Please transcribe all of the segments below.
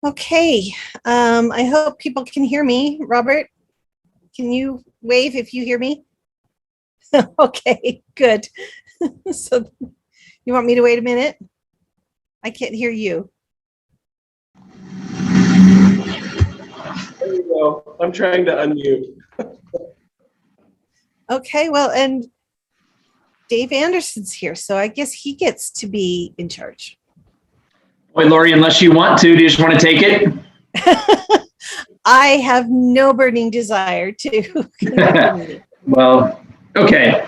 Okay, I hope people can hear me. Robert, can you wave if you hear me? Okay, good. So you want me to wait a minute? I can't hear you. There you go. I'm trying to unmute. Okay, well, and Dave Anderson's here, so I guess he gets to be in charge. Boy, Lori, unless you want to, do you just want to take it? I have no burning desire to conduct the meeting. Well, okay,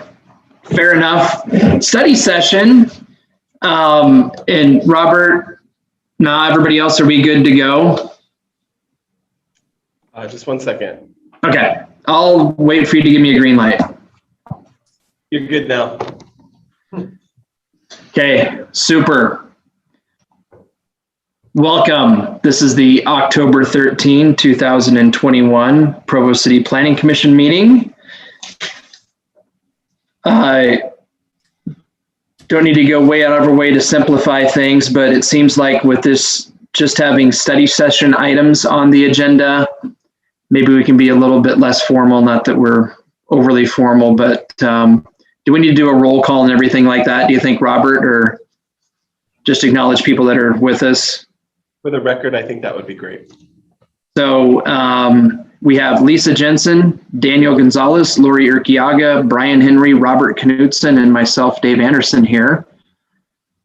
fair enough. Study session. And Robert, everybody else, are we good to go? Just 1 second. Okay, I'll wait for you to give me a green light. You're good now. Okay, super. Welcome. This is the October 13, 2021 Provo City Planning Commission meeting. I don't need to go way out of our way to simplify things, but it seems like with this just having study session items on the agenda, maybe we can be a little bit less formal, not that we're overly formal, but do we need to do a roll call and everything like that, do you think, Robert, or just acknowledge people that are with us? For the record, I think that would be great. So we have Lisa Jensen, Daniel Gonzalez, Lori Urquiaga, Brian Henry, Robert Knudsen, and myself, Dave Anderson here.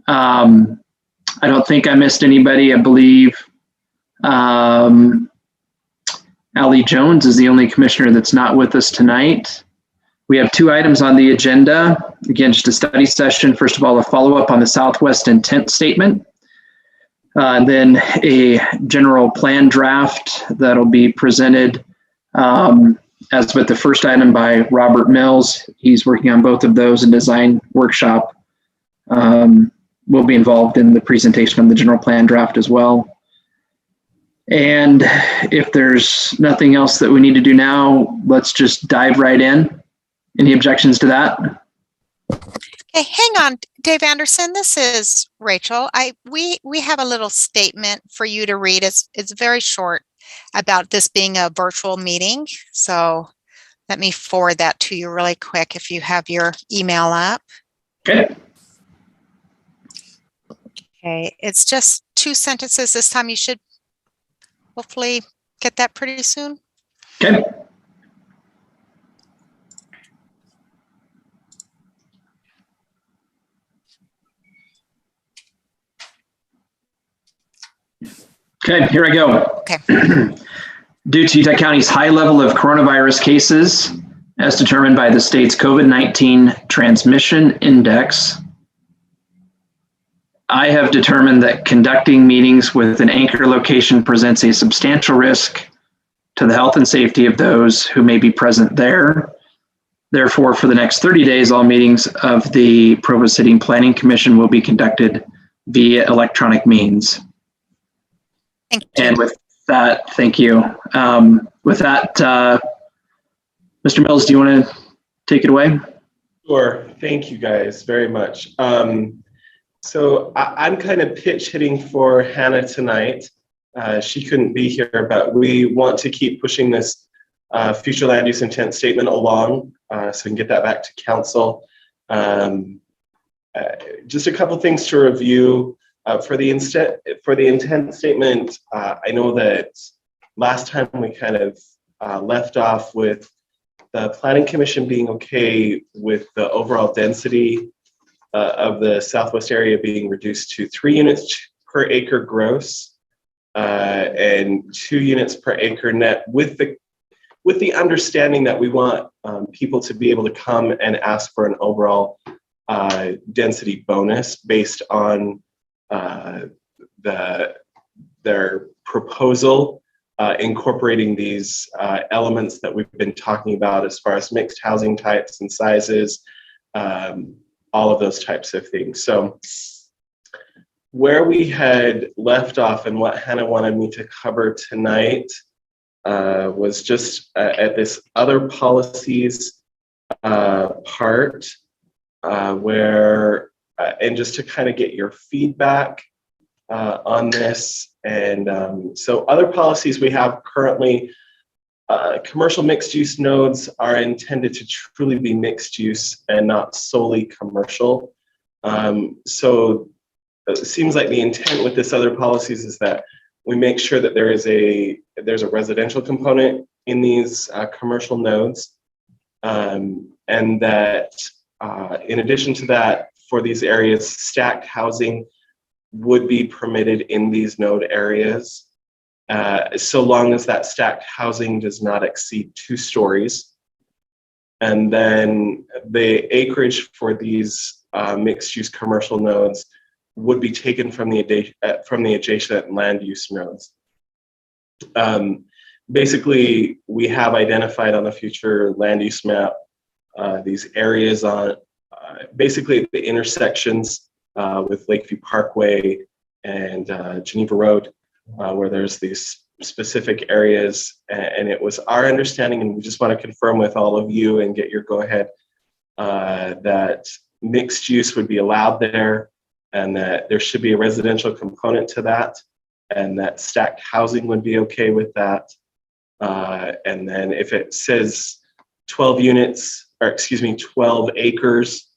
I don't think I missed anybody. I believe Ali Jones is the only commissioner that's not with us tonight. We have two items on the agenda. Again, just a study session. First of all, a follow-up on the Southwest intent statement. And then a general plan draft that'll be presented as with the first item by Robert Mills. He's working on both of those, and design workshop will be involved in the presentation of the general plan draft as well. And if there's nothing else that we need to do now, let's just dive right in. Any objections to that? Hey, hang on, Dave Anderson. This is Rachel. We have a little statement for you to read. It's very short about this being a virtual meeting. So let me forward that to you really quick if you have your email up. Okay. Okay, it's just 2 sentences this time. You should hopefully get that pretty soon. Okay. Okay, here I go. Okay. Due to Utah County's high level of coronavirus cases, as determined by the state's COVID-19 transmission index, I have determined that conducting meetings with an anchor location presents a substantial risk to the health and safety of those who may be present there. Therefore, for the next 30 days, all meetings of the Provo City Planning Commission will be conducted via electronic means. Thank you. And with that, thank you. With that, Mr. Mills, do you want to take it away? Sure. Thank you guys very much. So I'm kind of pitch hitting for Hannah tonight. She couldn't be here, but we want to keep pushing this future land use intent statement along so we can get that back to council. Just a couple things to review. For the intent statement, I know that last time we kind of left off with the Planning Commission being okay with the overall density of the Southwest area being reduced to 3 units per acre gross and 2 units per acre net, with the understanding that we want people to be able to come and ask for an overall density bonus based on their proposal incorporating these elements that we've been talking about as far as mixed housing types and sizes, all of those types of things. So where we had left off and what Hannah wanted me to cover tonight was just at this other policies part where and just to kind of get your feedback on this. And so other policies we have currently, commercial mixed use nodes are intended to truly be mixed use and not solely commercial. So it seems like the intent with this other policies is that we make sure that there's a residential component in these commercial nodes, and that in addition to that, for these areas, stacked housing would be permitted in these node areas, so long as that stacked housing does not exceed 2 stories. And then the acreage for these mixed-use commercial nodes would be taken from the adjacent land use nodes. Basically, we have identified on the future land use map these areas on basically the intersections with Lakeview Parkway and Geneva Road, where there's these specific areas. And it was our understanding, and we just want to confirm with all of you and get your go-ahead, that mixed use would be allowed there, and that there should be a residential component to that, and that stacked housing would be okay with that. And then if it says 12 units, or excuse me, 12 acres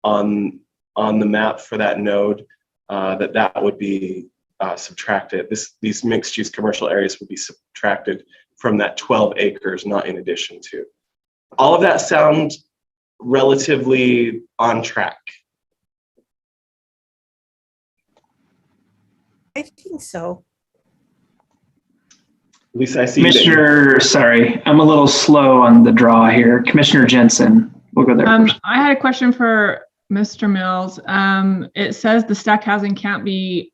on the map for that node, that would be subtracted. These mixed use commercial areas would be subtracted from that 12 acres, not in addition to. All of that sound relatively on track. I think so. Lisa, I see you. Commissioner, sorry, I'm a little slow on the draw here. Commissioner Jensen, we'll go there first. I had a question for Mr. Mills. It says the stacked housing can't be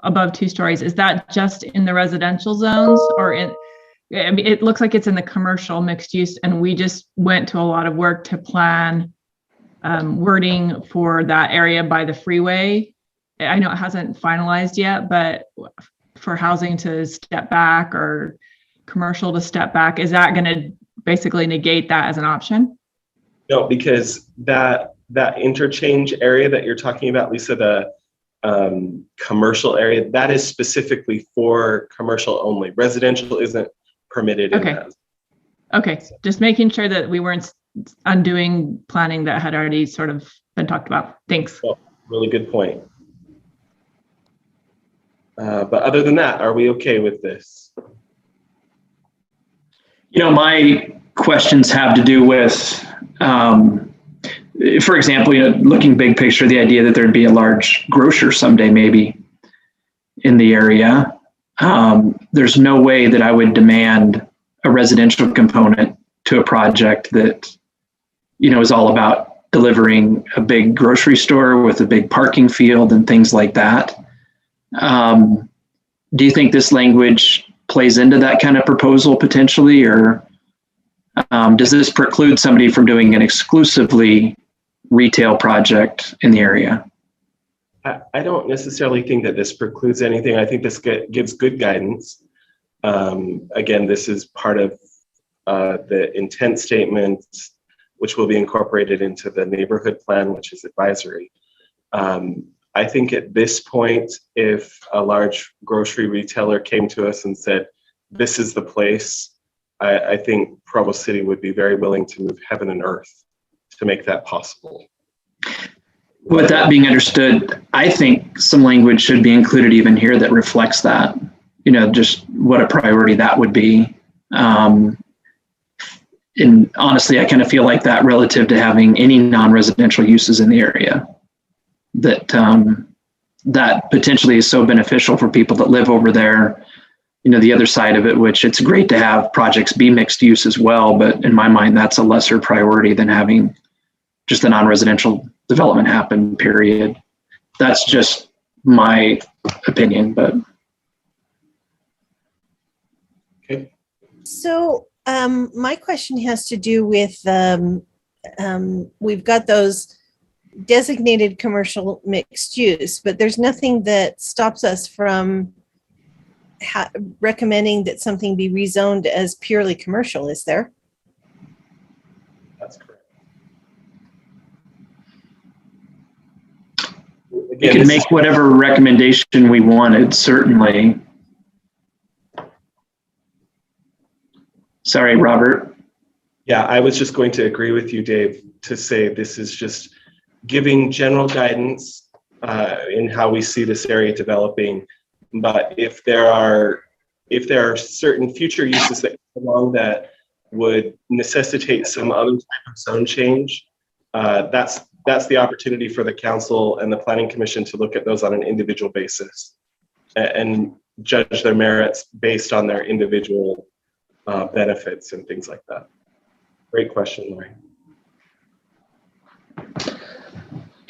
above 2 stories. Is that just in the residential zones, or it looks like it's in the commercial mixed use, and we just went to a lot of work to plan wording for that area by the freeway. I know it hasn't finalized yet, but for housing to step back or commercial to step back, is that going to basically negate that as an option? No, because that interchange area that you're talking about, Lisa, the commercial area, that is specifically for commercial only. Residential isn't permitted in that. Okay, just making sure that we weren't undoing planning that had already sort of been talked about. Thanks. Well, really good point. But other than that, are we okay with this? You know, my questions have to do with, for example, looking big picture, the idea that there'd be a large grocer someday maybe in the area. There's no way that I would demand a residential component to a project that, is all about delivering a big grocery store with a big parking field and things like that. Do you think this language plays into that kind of proposal potentially, or does this preclude somebody from doing an exclusively retail project in the area? I don't necessarily think that this precludes anything. I think this gives good guidance. Again, this is part of the intent statement, which will be incorporated into the neighborhood plan, which is advisory. I think at this point, if a large grocery retailer came to us and said, this is the place, I think Provo City would be very willing to move heaven and earth to make that possible. With that being understood, I think some language should be included even here that reflects that, just what a priority that would be. And honestly, I kind of feel like that relative to having any non-residential uses in the area, that that potentially is so beneficial for people that live over there. The other side of it, which it's great to have projects be mixed use as well, but in my mind, that's a lesser priority than having just the non-residential development happen, period. That's just my opinion, but. Okay. So my question has to do with, we've got those designated commercial mixed use, but there's nothing that stops us from recommending that something be rezoned as purely commercial, is there? That's correct. We can make whatever recommendation we wanted, certainly. Sorry, Robert. Yeah, I was just going to agree with you, Dave, to say this is just giving general guidance in how we see this area developing. But if there are certain future uses that come along that would necessitate some other type of zone change, that's the opportunity for the council and the planning commission to look at those on an individual basis and judge their merits based on their individual benefits and things like that. Great question, Lori.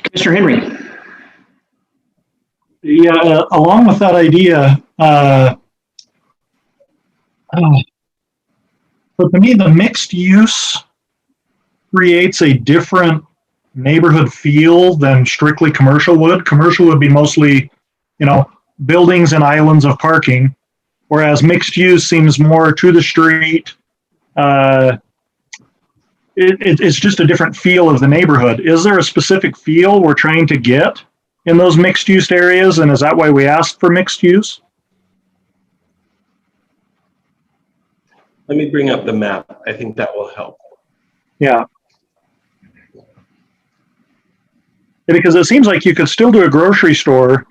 Commissioner Henry. Yeah, along with that idea, but to me, the mixed use creates a different neighborhood feel than strictly commercial would. Commercial would be mostly, buildings and islands of parking, whereas mixed use seems more to the street. It's just a different feel of the neighborhood. Is there a specific feel we're trying to get in those mixed use areas, and is that why we asked for mixed use? Let me bring up the map. I think that will help. Yeah. Because it seems like you could still do a grocery store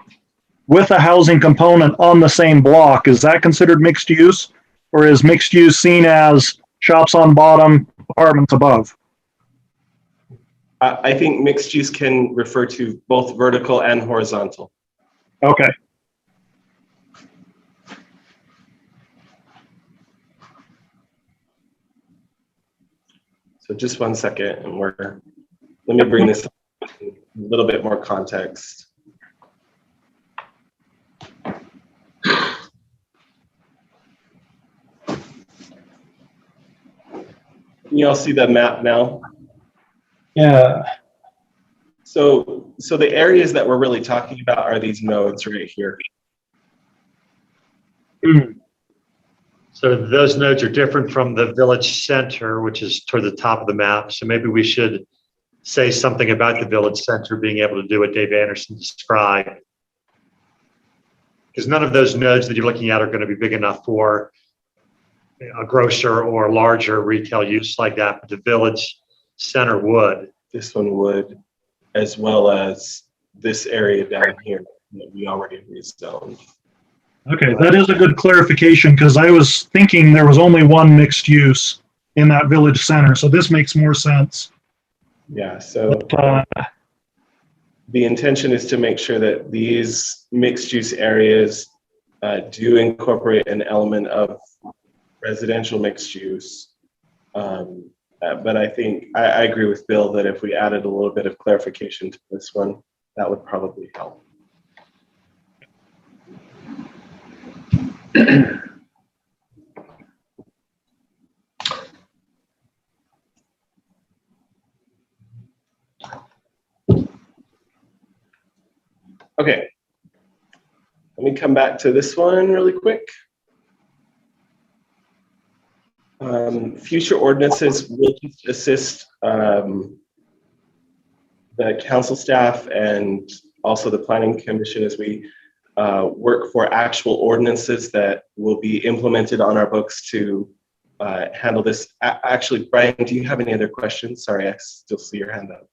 with a housing component on the same block. Is that considered mixed use? Or is mixed use seen as shops on bottom, apartments above? I think mixed use can refer to both vertical and horizontal. Okay. So just 1 second, and let me bring this up in a little bit more context. Can you all see the map now? Yeah. So the areas that we're really talking about are these nodes right here. So those nodes are different from the village center, which is toward the top of the map. So maybe we should say something about the village center being able to do what Dave Anderson described. Because none of those nodes that you're looking at are going to be big enough for a grocer or larger retail use like that, but the village center would. This one would, as well as this area down here that we already rezoned. Okay, that is a good clarification because I was thinking there was only one mixed use in that village center. So this makes more sense. Yeah, so the intention is to make sure that these mixed use areas do incorporate an element of residential mixed use. But I think I agree with Bill that if we added a little bit of clarification to this one, that would probably help. Okay, let me come back to this one really quick. Future ordinances will just assist the council staff and also the planning commission as we work for actual ordinances that will be implemented on our books to handle this. Actually, Brian, do you have any other questions? Sorry, I still see your hand up.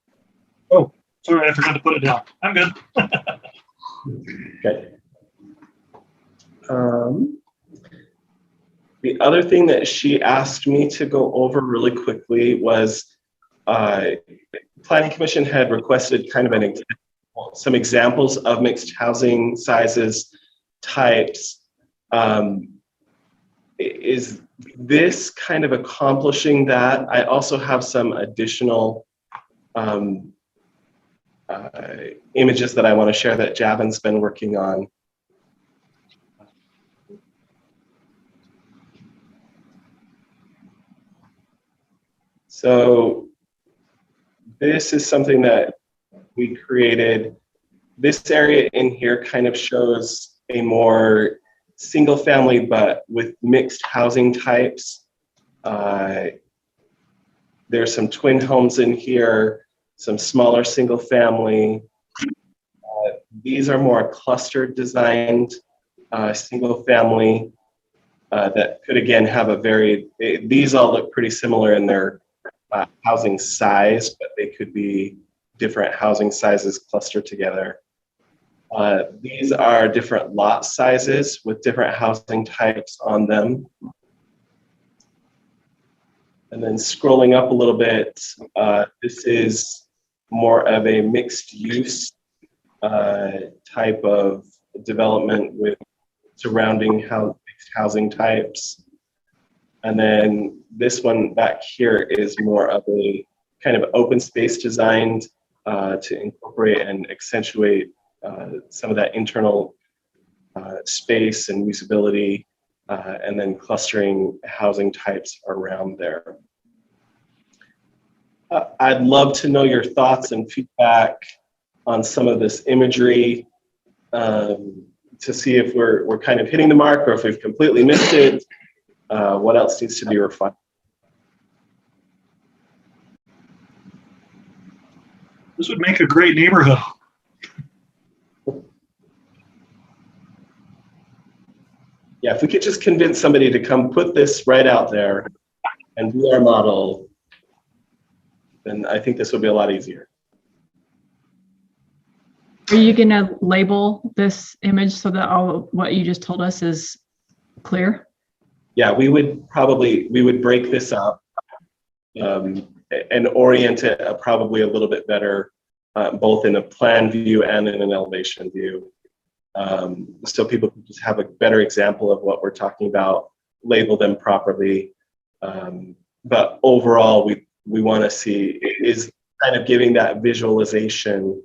Oh, sorry, I forgot to put it down. I'm good. Okay. The other thing that she asked me to go over really quickly was Planning Commission had requested kind of some examples of mixed housing sizes, types. Is this kind of accomplishing that? I also have some additional images that I want to share that Javin's been working on. So this is something that we created. This area in here kind of shows a more single family, but with mixed housing types. There's some twin homes in here, some smaller single family. These are more clustered designed, single family that could again have a these all look pretty similar in their housing size, but they could be different housing sizes clustered together. These are different lot sizes with different housing types on them. And then scrolling up a little bit, this is more of a mixed use type of development with surrounding mixed housing types. And then this one back here is more of a kind of open space designed to incorporate and accentuate some of that internal space and usability, and then clustering housing types around there. I'd love to know your thoughts and feedback on some of this imagery to see if we're kind of hitting the mark or if we've completely missed it. What else needs to be refined? This would make a great neighborhood. Yeah, if we could just convince somebody to come put this right out there and be our model, then I think this would be a lot easier. Are you going to label this image so that all of what you just told us is clear? Yeah, we would break this up and orient it probably a little bit better, both in a plan view and in an elevation view. So people can just have a better example of what we're talking about, label them properly. But overall, we want to see is kind of giving that visualization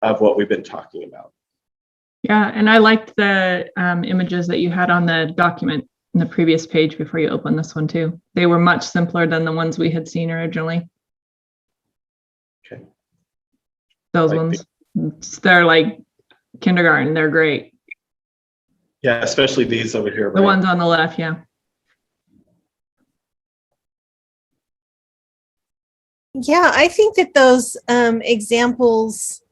of what we've been talking about. Yeah, and I liked the images that you had on the document in the previous page before you open this one too. They were much simpler than the ones we had seen originally. Okay. Those ones, they're like kindergarten, they're great. Yeah, especially these over here. The ones on the left, yeah. Yeah, I think that those examples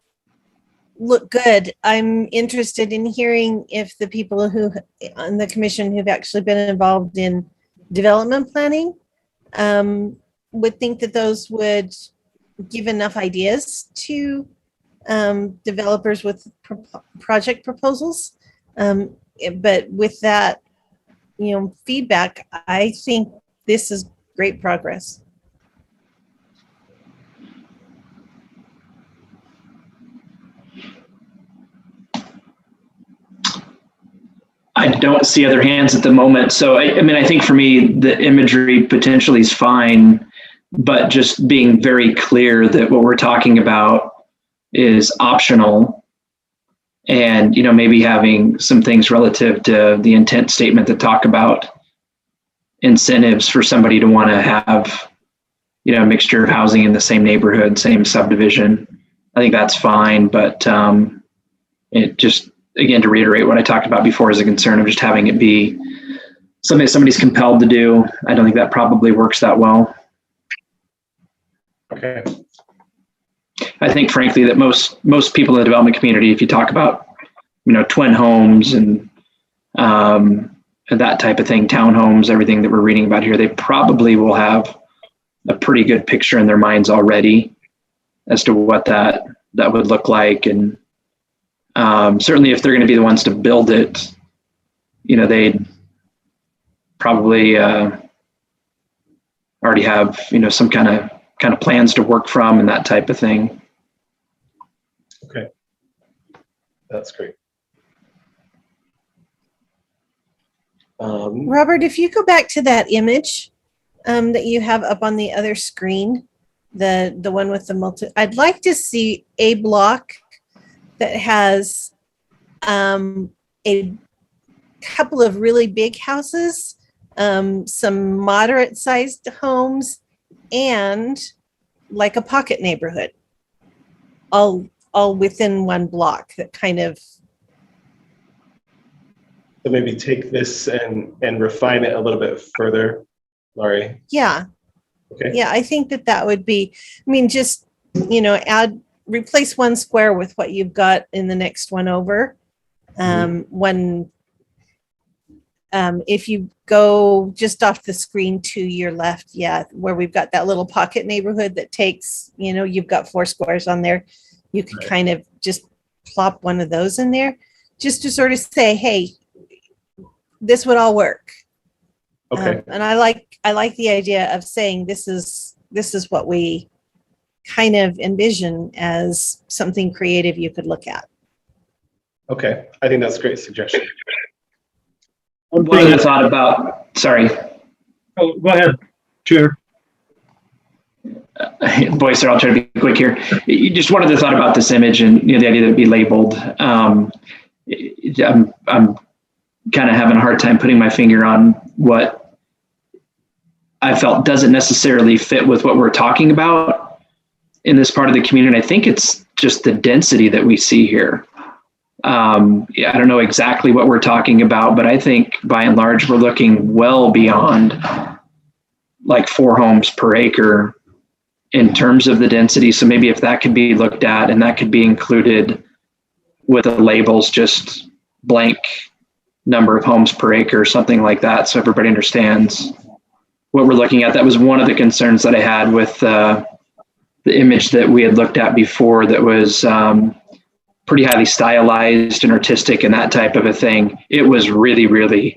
look good. I'm interested in hearing if the people who on the commission who've actually been involved in development planning would think that those would give enough ideas to developers with project proposals. But with that, feedback, I think this is great progress. I don't see other hands at the moment. So, I mean, I think for me, the imagery potentially is fine, but just being very clear that what we're talking about is optional, and, maybe having some things relative to the intent statement that talk about incentives for somebody to want to have, a mixture of housing in the same neighborhood, same subdivision. I think that's fine, but it just, again, to reiterate what I talked about before, is a concern of just having it be something somebody's compelled to do. I don't think that probably works that well. Okay. I think, frankly, that most people in the development community, if you talk about, twin homes and that type of thing, townhomes, everything that we're reading about here, they probably will have a pretty good picture in their minds already as to what that would look like. And certainly if they're going to be the ones to build it, they'd probably already have, some kind of plans to work from and that type of thing. Okay. That's great. Robert, if you go back to that image that you have up on the other screen, the one with the I'd like to see a block that has a couple of really big houses, some moderate sized homes, and like a pocket neighborhood, all within one block that kind of. So maybe take this and refine it a little bit further, Laurie. Yeah. Okay. Yeah, I think that would be, just, add replace one square with what you've got in the next one over. If you go just off the screen to your left, where we've got that little pocket neighborhood that takes, you've got 4 squares on there. You could kind of just plop one of those in there just to sort of say, hey, this would all work. Okay. And I like the idea of saying this is what we kind of envision as something creative you could look at. Okay. I think that's a great suggestion. One other thought about, sorry. Oh, go ahead, Chair. Boy, sir, I'll try to be quick here. Just one other thought about this image and the idea that it be labeled. I'm kind of having a hard time putting my finger on what I felt doesn't necessarily fit with what we're talking about in this part of the community. I think it's just the density that we see here. I don't know exactly what we're talking about, but I think by and large, we're looking well beyond like 4 homes per acre in terms of the density. So maybe if that could be looked at and that could be included with the labels, just blank number of homes per acre, something like that. So everybody understands what we're looking at. That was one of the concerns that I had with the image that we had looked at before that was pretty highly stylized and artistic and that type of a thing. It was really, really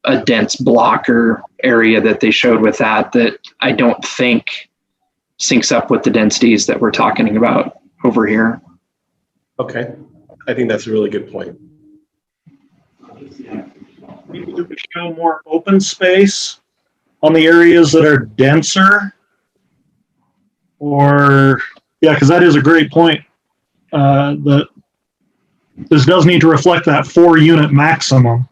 a dense blocker area that they showed with that I don't think syncs up with the densities that we're talking about over here. Okay. I think that's a really good point. Maybe we could show more open space on the areas that are denser. Or, because that is a great point. That this does need to reflect that 4-unit maximum.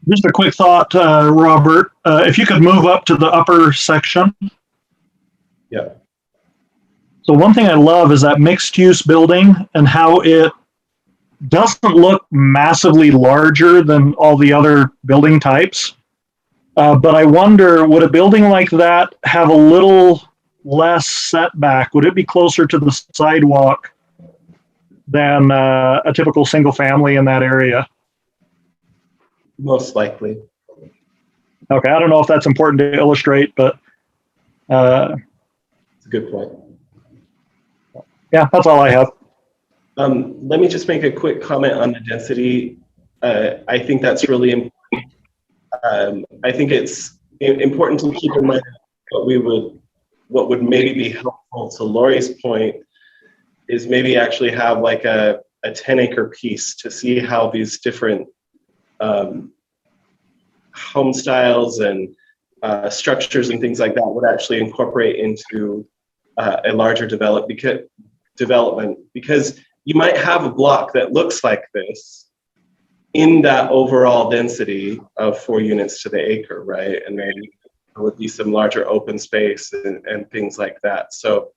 Just a quick thought, Robert, if you could move up to the upper section. Yeah. So one thing I love is that mixed use building and how it doesn't look massively larger than all the other building types. But I wonder, would a building like that have a little less setback? Would it be closer to the sidewalk than a typical single family in that area? Most likely. Okay, I don't know if that's important to illustrate, but It's a good point. Yeah, that's all I have. Let me just make a quick comment on the density. I think that's really important. I think it's important to keep in mind what would maybe be helpful to Lori's point is maybe actually have like a 10-acre piece to see how these different home styles and structures and things like that would actually incorporate into a larger development, because you might have a block that looks like this in that overall density of 4 units to the acre, right? And then there would be some larger open space and things like that. So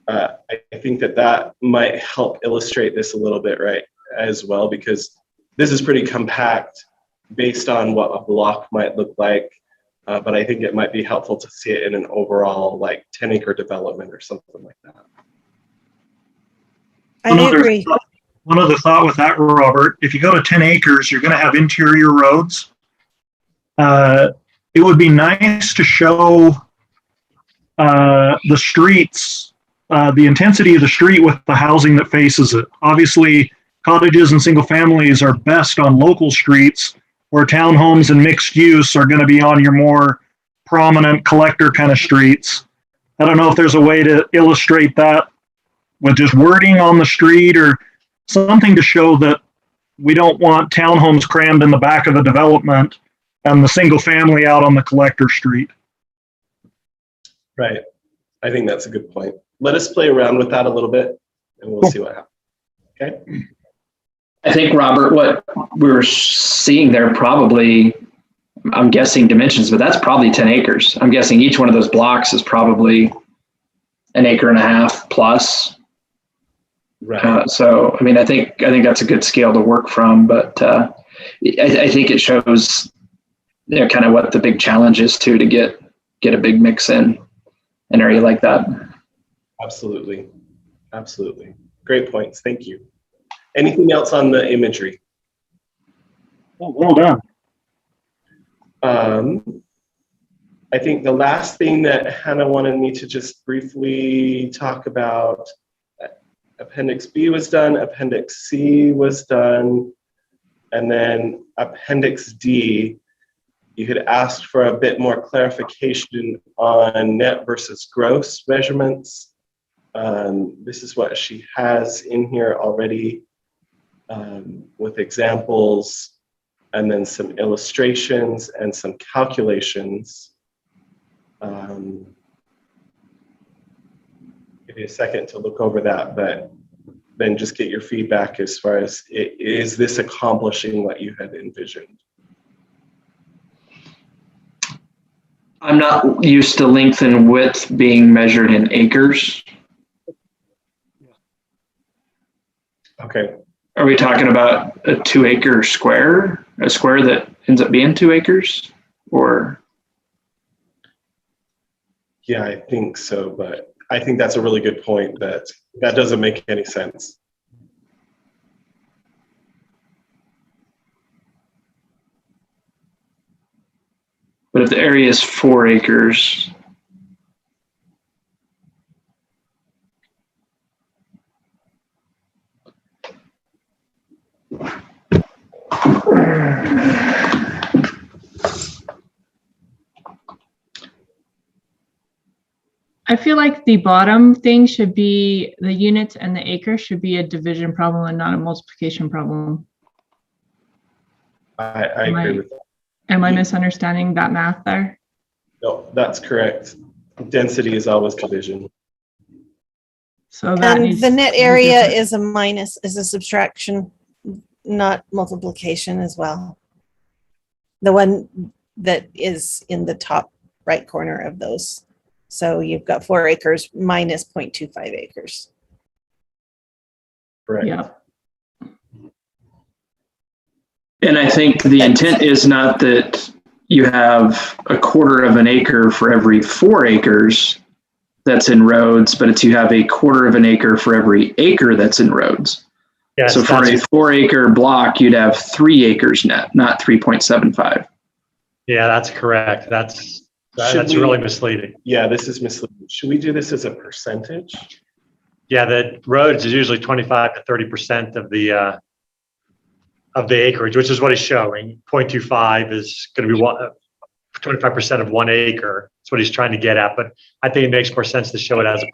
I think that might help illustrate this a little bit, right, as well, because this is pretty compact based on what a block might look like. But I think it might be helpful to see it in an overall like 10-acre development or something like that. I agree. One other thought with that, Robert, if you go to 10 acres, you're going to have interior roads. It would be nice to show the streets, the intensity of the street with the housing that faces it. Obviously, cottages and single families are best on local streets, where townhomes and mixed use are going to be on your more prominent collector kind of streets. I don't know if there's a way to illustrate that with just wording on the street or something to show that we don't want townhomes crammed in the back of the development and the single family out on the collector street. Right. I think that's a good point. Let us play around with that a little bit and we'll see what happens. Okay. I think, Robert, what we're seeing there probably, I'm guessing dimensions, but that's probably 10 acres. I'm guessing each one of those blocks is probably 1.5 acres plus. Right. So, I mean, I think that's a good scale to work from, but I think it shows, kind of what the big challenge is too, to get a big mix in. an area like that. Absolutely. Absolutely. Great points. Thank you. Anything else on the imagery? Oh, well done. I think the last thing that Hannah wanted me to just briefly talk about, Appendix B was done, Appendix C was done, and then Appendix D, you had asked for a bit more clarification on net versus gross measurements. This is what she has in here already, with examples and then some illustrations and some calculations. Give me a second to look over that, but then just get your feedback as far as, is this accomplishing what you had envisioned? I'm not used to length and width being measured in acres. Okay. Are we talking about a 2 acre square, a square that ends up being 2 acres, or? Yeah, I think so, but I think that's a really good point, that doesn't make any sense. But if the area is 4 acres, I feel like the bottom thing should be the units and the acre should be a division problem and not a multiplication problem. I agree with that. Am I misunderstanding that math there? No, that's correct. Density is always division. So that And needs the net to be area different. is a minus, is a subtraction, not multiplication as well. The one that is in the top right corner of those. So you've got 4 acres minus 0.25 acres. Correct. Yeah. and I think the intent is not that you have a 1/4 of an acre for every 4 acres that's in roads, but it's you have a 1/4 of an acre for every acre that's in roads. Yes, So for a 4 acre block, you'd have 3 acres net, not 3.75. yeah, that's correct. That's Should we- really misleading. Yeah, this is misleading. Should we do this as a percentage? Yeah, the roads is usually 25 to 30% of the acreage, which is what he's showing. 0.25 is going to be 25% of 1 acre. That's what he's trying to get at. But I think it makes more sense to show it as a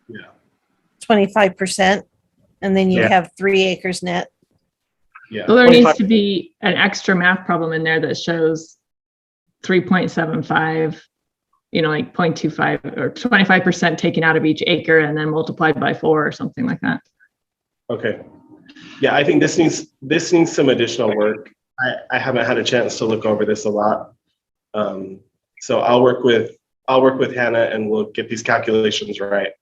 Yeah. 25%, and then you Yeah. have 3 acres net. Yeah. So there needs 25 to be an extra math problem in there that shows 3.75, like 0.25 or 25% taken out of each acre and then multiplied by 4 or something like that. Okay. Yeah, I think this needs some additional work. I haven't had a chance to look over this a lot. So I'll work with Hannah and we'll get these calculations right.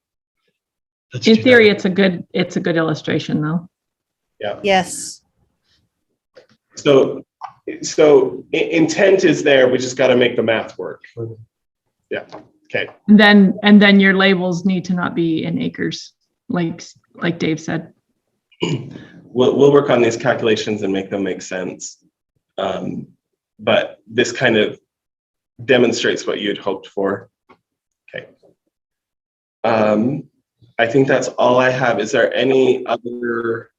In theory, it's a good illustration though. Yeah. Yes. So intent is there. We just got to make the math work. Yeah. Okay. And then your labels need to not be in acres, like Dave said. We'll work on these calculations and make them make sense. But this kind of demonstrates what you had hoped for. Okay. I think that's all I have. Is there any other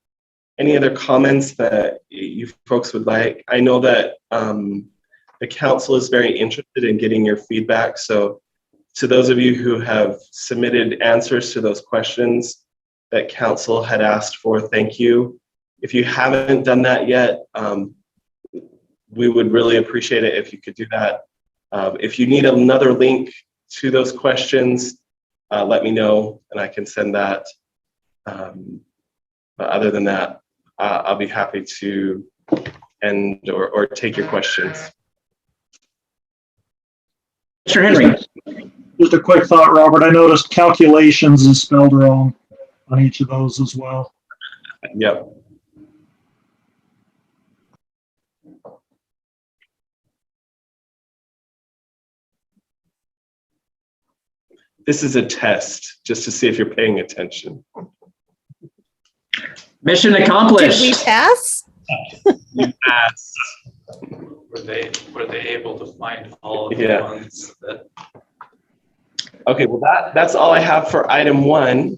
comments that you folks would like? I know that the council is very interested in getting your feedback. So to those of you who have submitted answers to those questions that council had asked for, thank you. If you haven't done that yet, we would really appreciate it if you could do that. If you need another link to those questions, let me know and I can send that. But other than that, I'll be happy to end or take your questions. Mr. Henry. Just a quick thought, Robert. I noticed calculations is spelled wrong on each of those as well. Yep. This is a test just to see if you're paying attention. Mission Did we accomplished. pass? You asked. Were they able to find all of the Yeah. ones that? Okay, well that's all I have for item 1.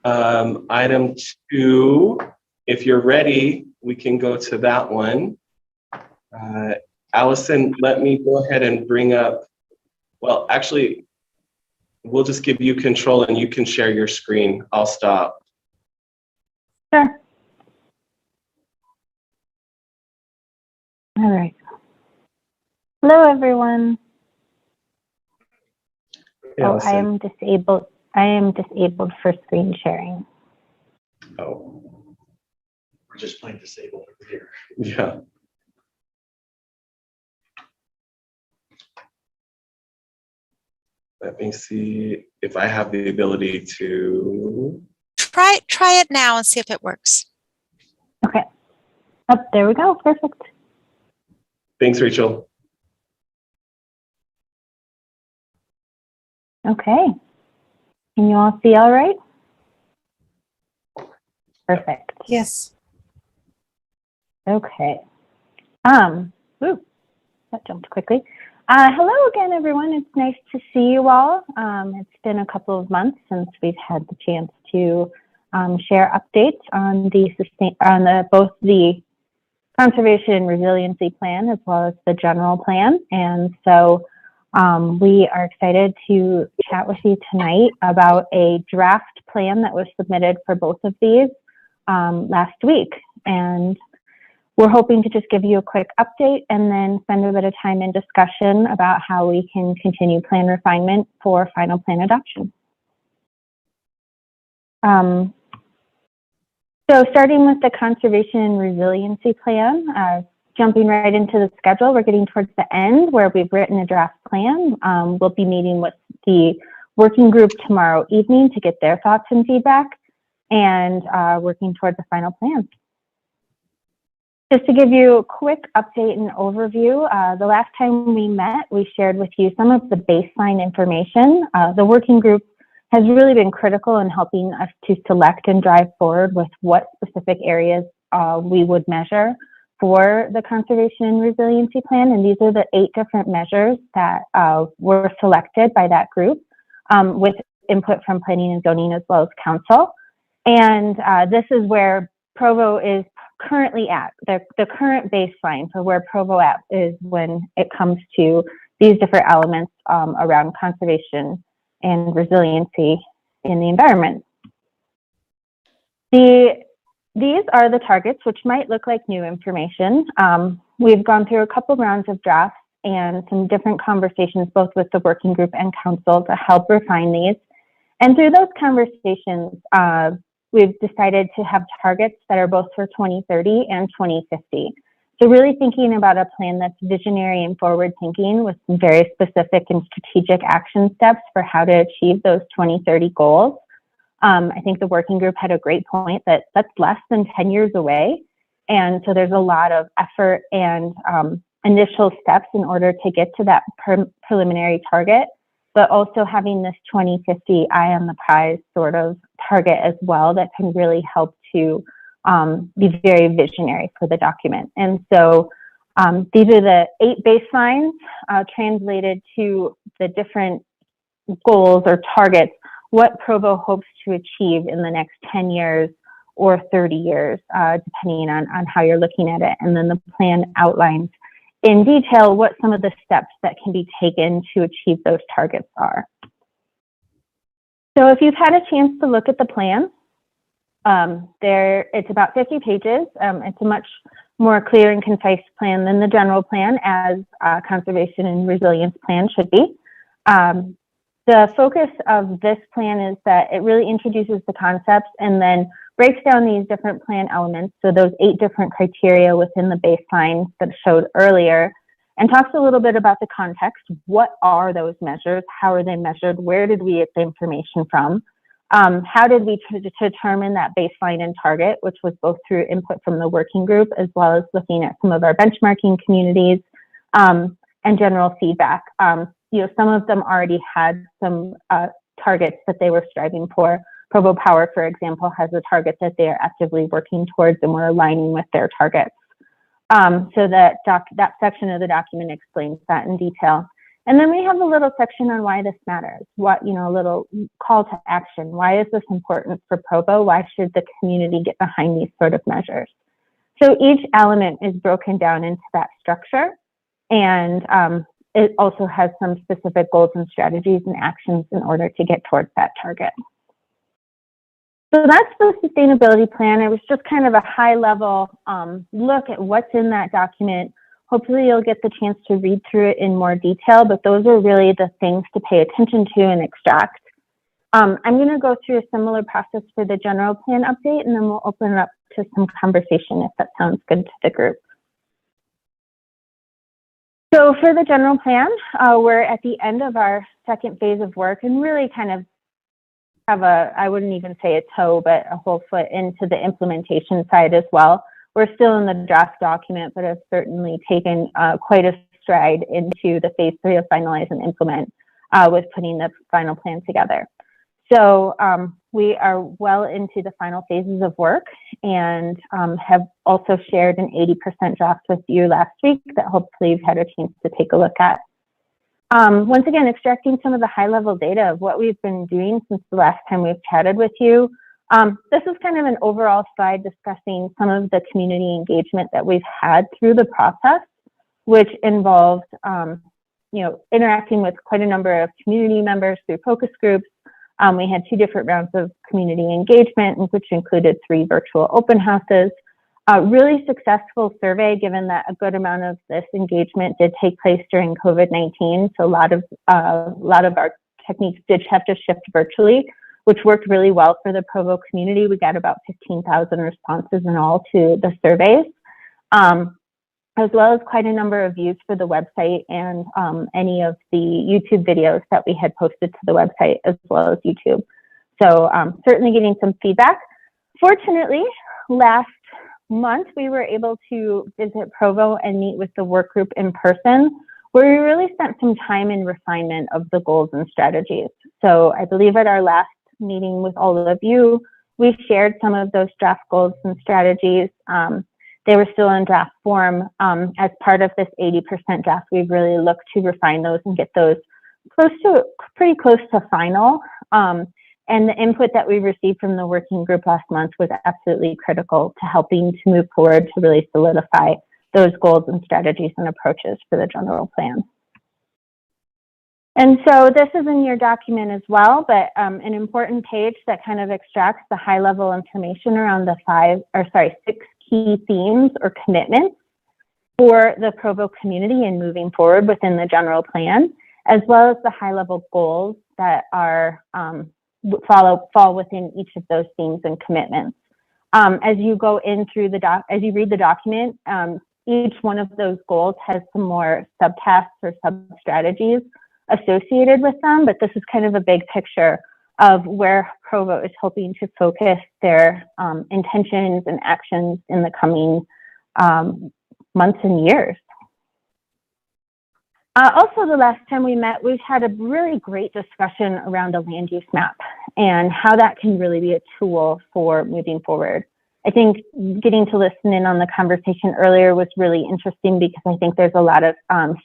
Item 2, if you're ready, we can go to that one. Allison, let me go ahead and bring up, well, actually, we'll just give you control and you can share your screen. I'll stop. Sure. All right. Hello, everyone. Hey, Oh, I Allison. am disabled. I am disabled for screen sharing. Oh, We're just plain disabled over here. yeah. Let me see if I have the ability to. Try it now and see if it works. Okay. Oh, there we go. Perfect. Thanks, Rachel. Okay. Can you all see all right? Perfect. Yes. Okay. Ooh, that jumped quickly. Hello again, everyone. It's nice to see you all. It's been a couple of months since we've had the chance to share updates on both the conservation and resiliency plan as well as the general plan. And so we are excited to chat with you tonight about a draft plan that was submitted for both of these last week. And we're hoping to just give you a quick update and then spend a bit of time in discussion about how we can continue plan refinement for final plan adoption. So starting with the conservation and resiliency plan, jumping right into the schedule, we're getting towards the end where we've written a draft plan. We'll be meeting with the working group tomorrow evening to get their thoughts and feedback and working towards the final plan. Just to give you a quick update and overview, the last time we met, we shared with you some of the baseline information. The working group has really been critical in helping us to select and drive forward with what specific areas we would measure for the conservation and resiliency plan. And these are the 8 different measures that were selected by that group with input from planning and zoning as well as council. And this is where Provo is currently at. The current baseline for where Provo at is when it comes to these different elements around conservation and resiliency in the environment. These are the targets, which might look like new information. We've gone through a couple rounds of drafts and some different conversations, both with the working group and council, to help refine these. And through those conversations, we've decided to have targets that are both for 2030 and 2050. So really thinking about a plan that's visionary and forward thinking with some very specific and strategic action steps for how to achieve those 2030 goals. I think the working group had a great point that that's less than 10 years away. And so there's a lot of effort and initial steps in order to get to that preliminary target, but also having this 2050 eye on the prize sort of target as well that can really help to be very visionary for the document. And so these are the 8 baselines translated to the different goals or targets, what Provo hopes to achieve in the next 10 years or 30 years, depending on how you're looking at it. And then the plan outlines in detail what some of the steps that can be taken to achieve those targets are. So if you've had a chance to look at the plan, it's about 50 pages. It's a much more clear and concise plan than the general plan, as conservation and resilience plan should be. The focus of this plan is that it really introduces the concepts and then breaks down these different plan elements, so those 8 different criteria within the baseline that I showed earlier, and talks a little bit about the context. What are those measures? How are they measured? Where did we get the information from? How did we determine that baseline and target, which was both through input from the working group as well as looking at some of our benchmarking communities and general feedback. some of them already had some targets that they were striving for. Provo Power, for example, has a target that they are actively working towards, and we're aligning with their targets. So that section of the document explains that in detail. And then we have a little section on why this matters, a little call to action. Why is this important for Provo? Why should the community get behind these sort of measures? So each element is broken down into that structure, and it also has some specific goals and strategies and actions in order to get towards that target. So that's the sustainability plan. It was just kind of a high level look at what's in that document. Hopefully you'll get the chance to read through it in more detail, but those are really the things to pay attention to and extract. I'm going to go through a similar process for the general plan update, and then we'll open it up to some conversation if that sounds good to the group. So for the general plan, we're at the end of our second phase of work and really kind of have I wouldn't even say a toe, but a whole foot into the implementation side as well. We're still in the draft document, but have certainly taken quite a stride into the phase 3 of finalize and implement with putting the final plan together. So we are well into the final phases of work, and have also shared an 80% draft with you last week that hopefully you've had a chance to take a look at. Once again, extracting some of the high level data of what we've been doing since the last time we've chatted with you. This is kind of an overall slide discussing some of the community engagement that we've had through the process, which involved, interacting with quite a number of community members through focus groups. We had 2 different rounds of community engagement, which included 3 virtual open houses. Really successful survey, given that a good amount of this engagement did take place during COVID-19. So a lot of our techniques did have to shift virtually, which worked really well for the Provo community. We got about 15,000 responses in all to the surveys, as well as quite a number of views for the website and any of the YouTube videos that we had posted to the website as well as YouTube. So certainly getting some feedback. Fortunately, last month we were able to visit Provo and meet with the work group in person, where we really spent some time in refinement of the goals and strategies. So I believe at our last meeting with all of you, we shared some of those draft goals and strategies. They were still in draft form. As part of this 80% draft, we've really looked to refine those and get those pretty close to final. And the input that we received from the working group last month was absolutely critical to helping to move forward to really solidify those goals and strategies and approaches for the general plan. And so this is in your document as well, but an important page that kind of extracts the high level information around the 6 key themes or commitments for the Provo community and moving forward within the general plan, as well as the high level goals that are fall within each of those themes and commitments. As you go in through as you read the document, each one of those goals has some more subtasks or sub-strategies associated with them, but this is kind of a big picture of where Provo is hoping to focus their intentions and actions in the coming months and years. Also, the last time we met, we've had a really great discussion around the land use map and how that can really be a tool for moving forward. I think getting to listen in on the conversation earlier was really interesting because I think there's a lot of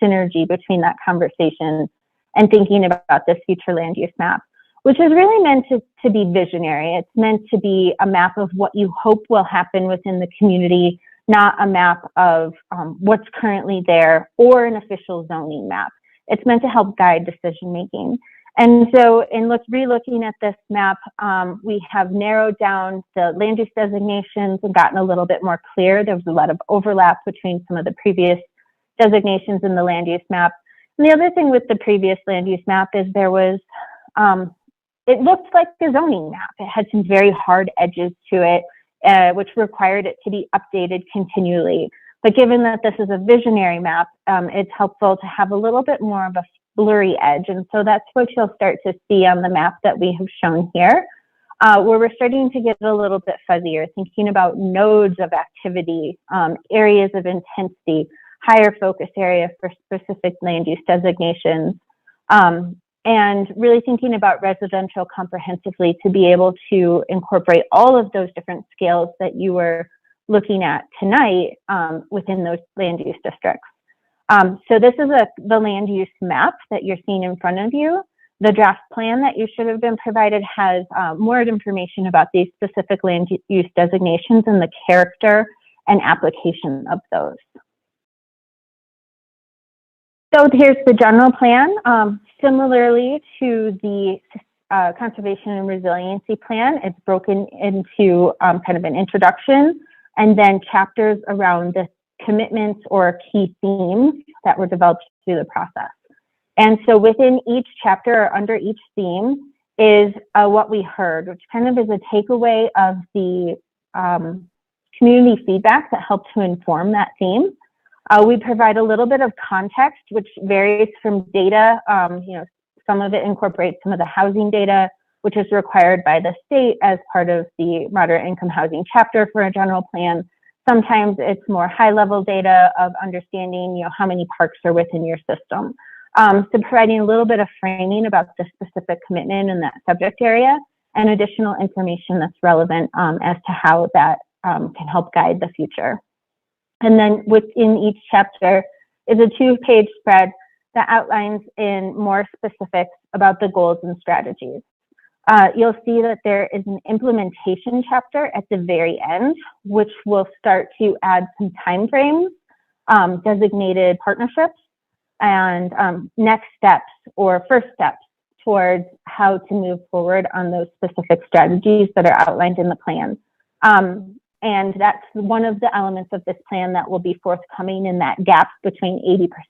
synergy between that conversation and thinking about this future land use map, which is really meant to be visionary. It's meant to be a map of what you hope will happen within the community, not a map of what's currently there or an official zoning map. It's meant to help guide decision making. And so in re-looking at this map, we have narrowed down the land use designations and gotten a little bit more clear. There was a lot of overlap between some of the previous designations in the land use map. And the other thing with the previous land use map is there was, it looked like the zoning map. It had some very hard edges to it, which required it to be updated continually. But given that this is a visionary map, it's helpful to have a little bit more of a blurry edge. And so that's what you'll start to see on the map that we have shown here, where we're starting to get a little bit fuzzier, thinking about nodes of activity, areas of intensity, higher focus area for specific land use designations, And really thinking about residential comprehensively to be able to incorporate all of those different scales that you were looking at tonight within those land use districts. So this is the land use map that you're seeing in front of you. The draft plan that you should have been provided has more information about these specific land use designations and the character and application of those. So here's the general plan. Similarly to the Conservation and Resiliency Plan, it's broken into kind of an introduction and then chapters around the commitments or key themes that were developed through the process. And so within each chapter or under each theme is what we heard, which kind of is a takeaway of the community feedback that helped to inform that theme. We provide a little bit of context, which varies from data. Some of it incorporates some of the housing data, which is required by the state as part of the moderate income housing chapter for a general plan. Sometimes it's more high-level data of understanding, how many parks are within your system. So providing a little bit of framing about the specific commitment in that subject area and additional information that's relevant as to how that can help guide the future. And then within each chapter is a 2-page spread that outlines in more specifics about the goals and strategies. You'll see that there is an implementation chapter at the very end, which will start to add some timeframes, designated partnerships, and next steps or first steps towards how to move forward on those specific strategies that are outlined in the plan. And that's one of the elements of this plan that will be forthcoming in that gap between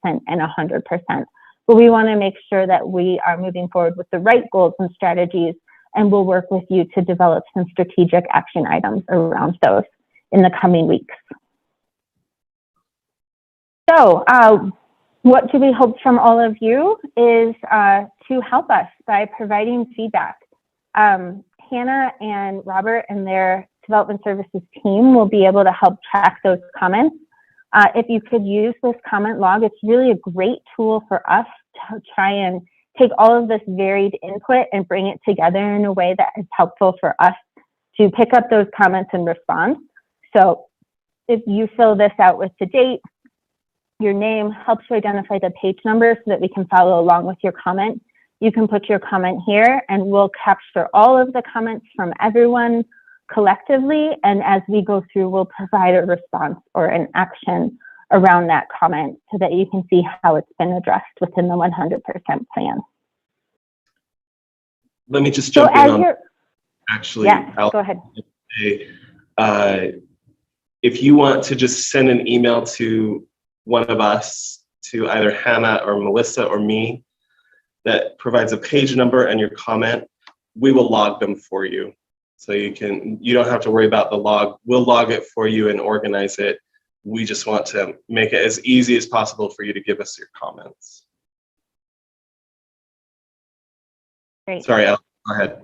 80% and 100%. But we want to make sure that we are moving forward with the right goals and strategies, and we'll work with you to develop some strategic action items around those in the coming weeks. So what do we hope from all of you is to help us by providing feedback. Hannah and Robert and their development services team will be able to help track those comments. If you could use this comment log, it's really a great tool for us to try and take all of this varied input and bring it together in a way that is helpful for us to pick up those comments and respond. So if you fill this out with the date, your name helps to identify the page number so that we can follow along with your comment. You can put your comment here and we'll capture all of the comments from everyone collectively, and as we go through, we'll provide a response or an action around that comment so that you can see how it's been addressed within the 100% plan. Let me just jump in on actually. Yeah, go ahead. If you want to just send an email to one of us, to either Hannah or Melissa or me, that provides a page number and your comment, we will log them for you. So you don't have to worry about the log. We'll log it for you and organize it. We just want to make it as easy as possible for you to give us your comments. Great. Sorry, Alex, go ahead.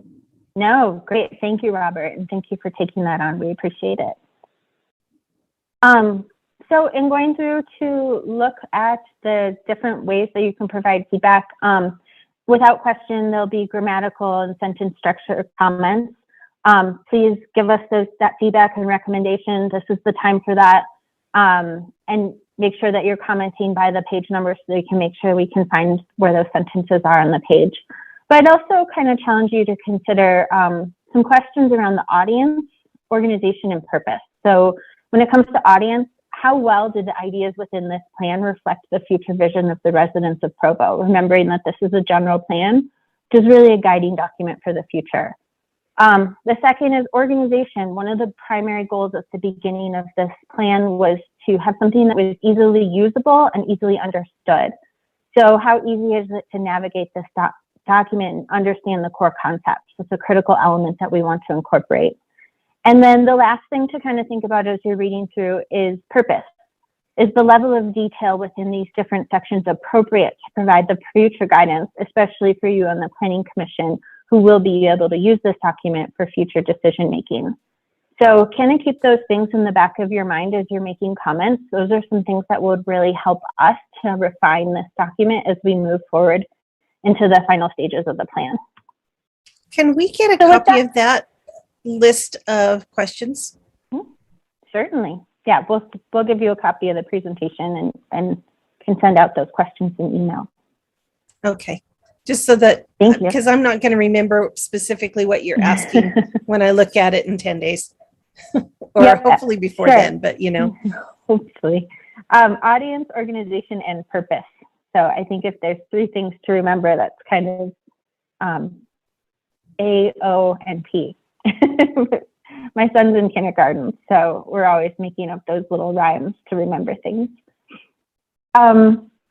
No, great. Thank you, Robert, and thank you for taking that on. We appreciate it. So in going through to look at the different ways that you can provide feedback, without question, there'll be grammatical and sentence structure comments. Please give us that feedback and recommendation. This is the time for that. And make sure that you're commenting by the page number so we can make sure we can find where those sentences are on the page. But I'd also kind of challenge you to consider some questions around the audience, organization, and purpose. So when it comes to audience, how well did the ideas within this plan reflect the future vision of the residents of Provo? Remembering that this is a general plan, which is really a guiding document for the future. The second is organization. One of the primary goals at the beginning of this plan was to have something that was easily usable and easily understood. So how easy is it to navigate this document and understand the core concepts? It's a critical element that we want to incorporate. And then the last thing to kind of think about as you're reading through is purpose. Is the level of detail within these different sections appropriate to provide the future guidance, especially for you on the Planning Commission, who will be able to use this document for future decision making? So kind of keep those things in the back of your mind as you're making comments. Those are some things that would really help us to refine this document as we move forward into the final stages of the plan. Can we get a So with copy of that list of questions? Certainly. Yeah, we'll give you a copy of the presentation and can send out those questions in email. Okay. Just so that, Thank you. because I'm not going to remember specifically what you're asking when I look at it in 10 days. Or Yep, hopefully before sure. then, but you know. Hopefully. Audience, organization, and purpose. So I think if there's 3 things to remember, that's kind of A, O, and P. My son's in kindergarten, so we're always making up those little rhymes to remember things.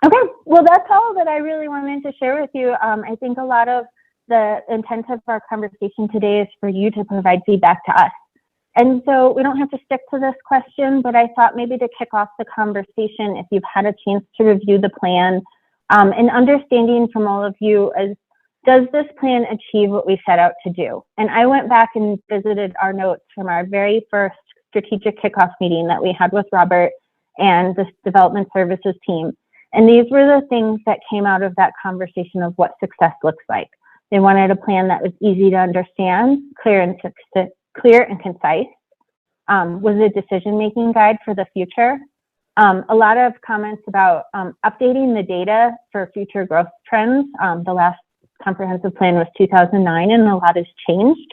Okay, well, that's all that I really wanted to share with you. I think a lot of the intent of our conversation today is for you to provide feedback to us. And so we don't have to stick to this question, but I thought maybe to kick off the conversation, if you've had a chance to review the plan, and understanding from all of you is, does this plan achieve what we set out to do? And I went back and visited our notes from our very first strategic kickoff meeting that we had with Robert and the development services team. And these were the things that came out of that conversation of what success looks like. They wanted a plan that was easy to understand, clear and concise, was a decision-making guide for the future. A lot of comments about updating the data for future growth trends. The last comprehensive plan was 2009, and a lot has changed,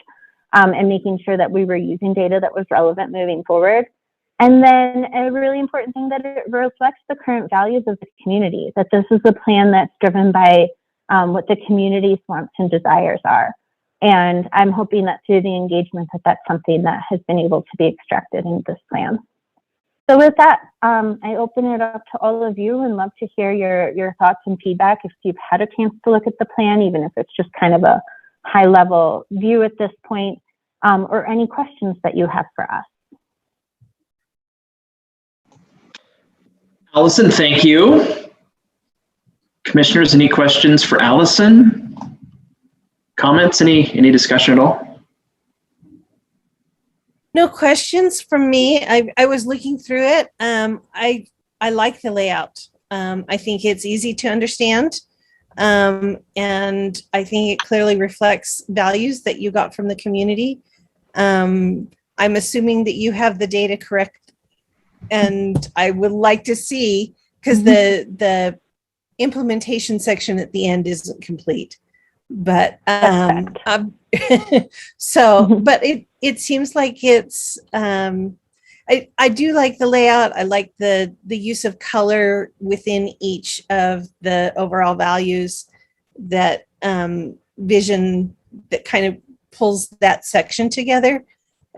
and making sure that we were using data that was relevant moving forward. And then a really important thing, that it reflects the current values of the community, that this is a plan that's driven by what the community's wants and desires are. And I'm hoping that through the engagement that that's something that has been able to be extracted in this plan. So with that, I open it up to all of you and love to hear your thoughts and feedback if you've had a chance to look at the plan, even if it's just kind of a high level view at this point, or any questions that you have for us. Allison, thank you. Commissioners, any questions for Allison? Comments, any discussion at all? No questions from me. I was looking through it. I like the layout. I think it's easy to understand. And I think it clearly reflects values that you got from the community. I'm assuming that you have the data correct. And I would like to see, because the implementation section at the end isn't complete. But so, but it seems like it's I do like the layout. I like the use of color within each of the overall values, that vision that kind of pulls that section together.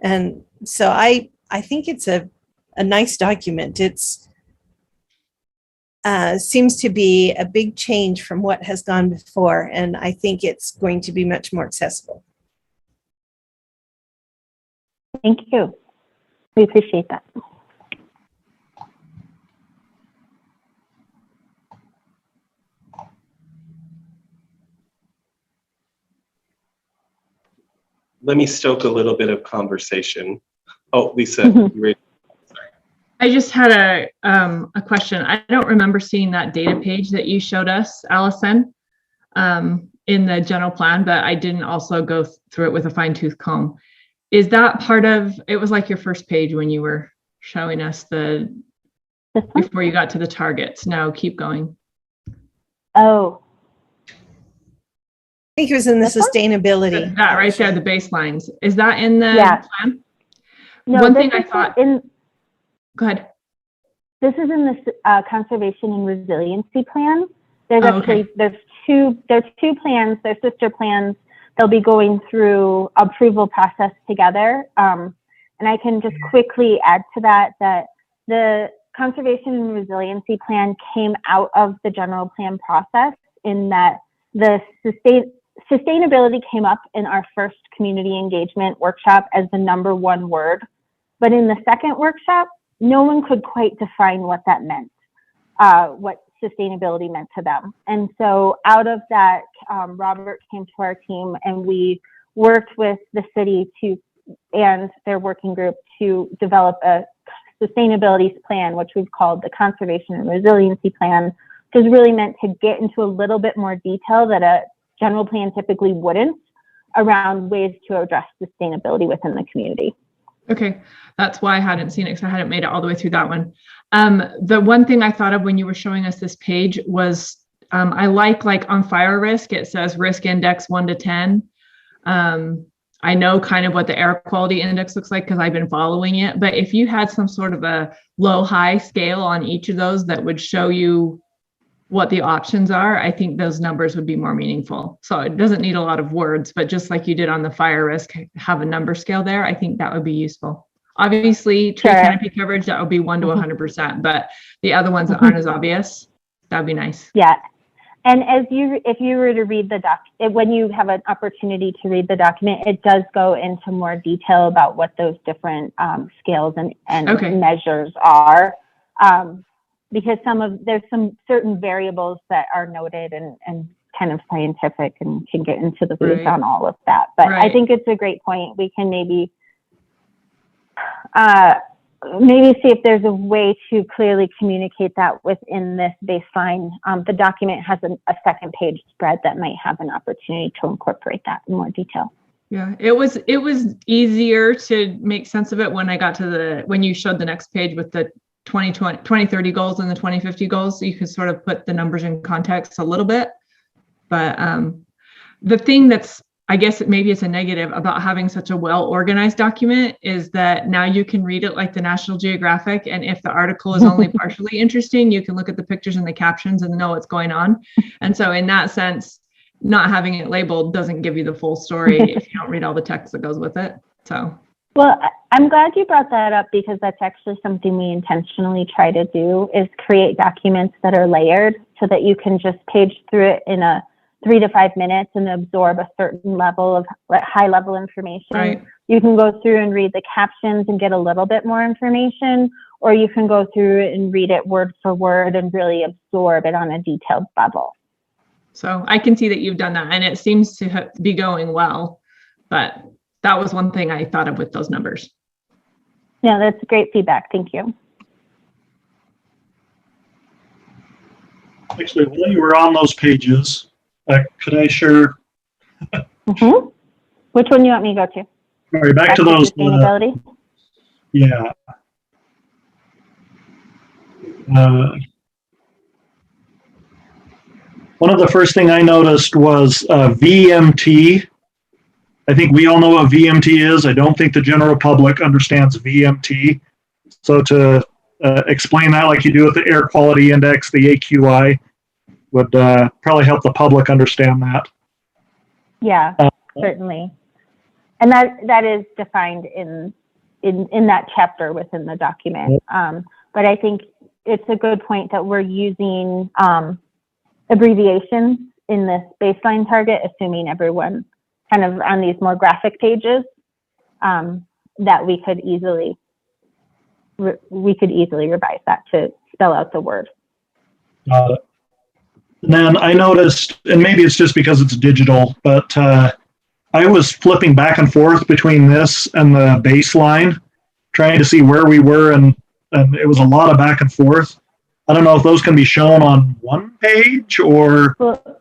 And so I think it's a nice document. It's seems to be a big change from what has gone before, and I think it's going to be much more accessible. Thank you. We appreciate that. Let me stoke a little bit of conversation. Oh, Lisa, you ready? I just had a question. I don't remember seeing that data page that you showed us, Allison, in the general plan, but I didn't also go through it with a fine-tooth comb. Is that part of, it was like your first page when you were showing us before you got to the targets. No, keep going. Oh. I think it was in the sustainability. That right there, the baselines. Is that in the plan? No, one thing I thought. Go ahead. This is in the conservation and resiliency plan. There's actually there's two plans. They're sister plans. They'll be going through approval process together. And I can just quickly add to that the conservation and resiliency plan came out of the general plan process, in that the sustainability came up in our first community engagement workshop as the #1 word. But in the second workshop, no one could quite define what that meant, what sustainability meant to them. And so out of that, Robert came to our team, and we worked with the city and their working group to develop a sustainability plan, which we've called the Conservation and Resiliency Plan is really meant to get into a little bit more detail that a general plan typically wouldn't, around ways to address sustainability within the community. Okay, that's why I hadn't seen it, because I hadn't made it all the way through that one. The one thing I thought of when you were showing us this page was, I like on fire risk, it says risk index 1 to 10. I know kind of what the air quality index looks like because I've been following it, but if you had some sort of a low-high scale on each of those that would show you what the options are, I think those numbers would be more meaningful. So it doesn't need a lot of words, but just like you did on the fire risk, have a number scale there. I think that would be useful. Obviously, tree canopy coverage, that would be 1 to 100%, but the other ones that aren't as obvious, that'd be nice. Yeah. And if you were to read the when you have an opportunity to read the document, it does go into more detail about what those different scales and measures are. Because there's some certain variables that are noted and kind of scientific and can get into the weeds on all of that. But I think it's a great point. We can maybe see if there's a way to clearly communicate that within this baseline. The document has a second page spread that might have an opportunity to incorporate that in more detail. Yeah, it was easier to make sense of it when I got to when you showed the next page with the 2030 goals and the 2050 goals. So you could sort of put the numbers in context a little bit. But the thing that's, I guess maybe it's a negative about having such a well-organized document is that now you can read it like the National Geographic. And if the article is only partially interesting, you can look at the pictures and the captions and know what's going on. And so in that sense, not having it labeled doesn't give you the full story if you don't read all the text that goes with it. So. Well, I'm glad you brought that up, because that's actually something we intentionally try to do, is create documents that are layered so that you can just page through it in a 3 to 5 minutes and absorb a certain level of high level information. Right. You can go through and read the captions and get a little bit more information, or you can go through and read it word for word and really absorb it on a detailed level. So I can see that you've done that, and it seems to be going well, but that was one thing I thought of with those numbers. Yeah, that's great feedback. Thank you. Actually, while you were on those pages, could I share? Which one do you want me to go to? Sorry, back to those. Sustainability? Yeah. One of the first thing I noticed was VMT. I think we all know what VMT is. I don't think the general public understands VMT. So to explain that like you do with the air quality index, the AQI, would probably help the public understand that. Yeah, certainly. And that is defined in that chapter within the document. But I think it's a good point that we're using abbreviations in this baseline target, assuming everyone kind of on these more graphic pages, that we could easily revise that to spell out the word. Got it. And then I noticed, and maybe it's just because it's digital, but I was flipping back and forth between this and the baseline, trying to see where we were, and it was a lot of back and forth. I don't know if those can be shown on one page or. Well,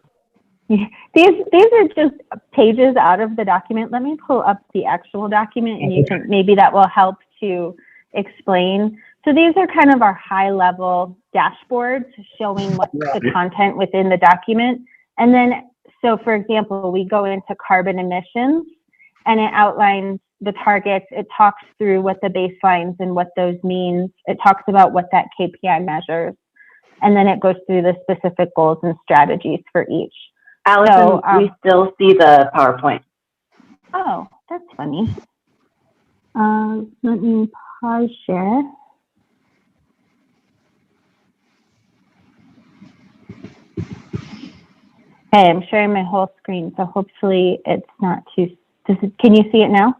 these are just pages out of the document. Let me pull up the actual document, and you can, maybe that will help to explain. So these are kind of our high level dashboards showing what the content within the document. And then, so for example, we go into carbon emissions and it outlines the targets. It talks through what the baselines and what those means. It talks about what that KPI measures. And then it goes through the specific goals and strategies for each. Allison, we still see the PowerPoint. Oh, that's funny. Let me pause share. Okay, I'm sharing my whole screen, so hopefully it's not too. Can you see it now?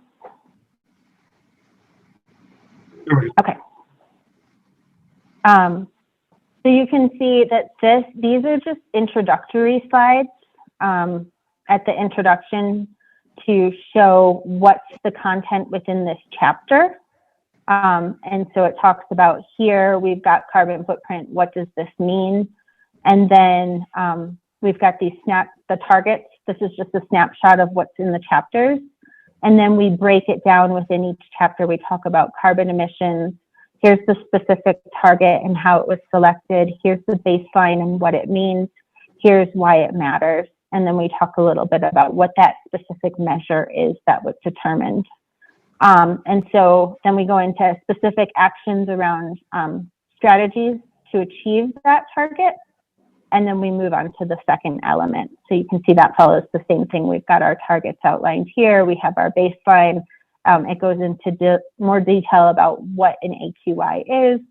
Okay. So you can see that these are just introductory slides at the introduction to show what's the content within this chapter. And so it talks about here, we've got carbon footprint. What does this mean? And then we've got the targets. This is just a snapshot of what's in the chapters. And then we break it down within each chapter. We talk about carbon emissions. Here's the specific target and how it was selected. Here's the baseline and what it means. Here's why it matters. And then we talk a little bit about what that specific measure is that was determined. And so then we go into specific actions around strategies to achieve that target. And then we move on to the second element. So you can see that follows the same thing. We've got our targets outlined here. We have our baseline. It goes into more detail about what an AQI is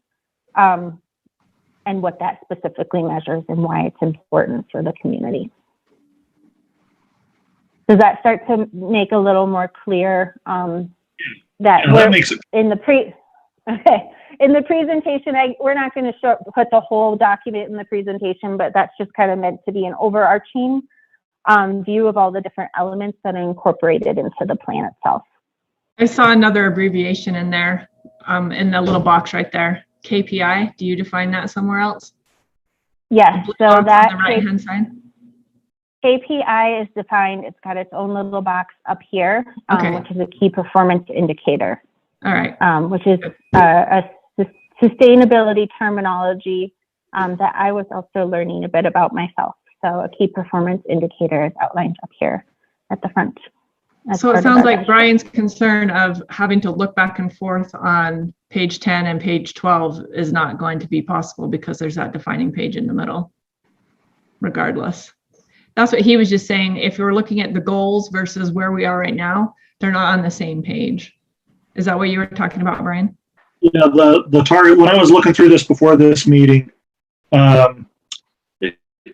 and what that specifically measures and why it's important for the community. Does that start to make a little more clear that Yeah, that makes it. In the presentation, we're not going to put the whole document in the presentation, but that's just kind of meant to be an overarching view of all the different elements that are incorporated into the plan itself. I saw another abbreviation in there, in the little box right there. KPI. Do you define that somewhere else? Yes. So that on the right-hand side. KPI is defined. It's got its own little box up here, Okay. which is a key performance indicator. All right. Which is a sustainability terminology that I was also learning a bit about myself. So a key performance indicator is outlined up here at the front. So it sounds like Brian's concern of having to look back and forth on page 10 and page 12 is not going to be possible because there's that defining page in the middle, regardless. That's what he was just saying. If you're looking at the goals versus where we are right now, they're not on the same page. Is that what you were talking about, Brian? Yeah, the target, when I was looking through this before this meeting, could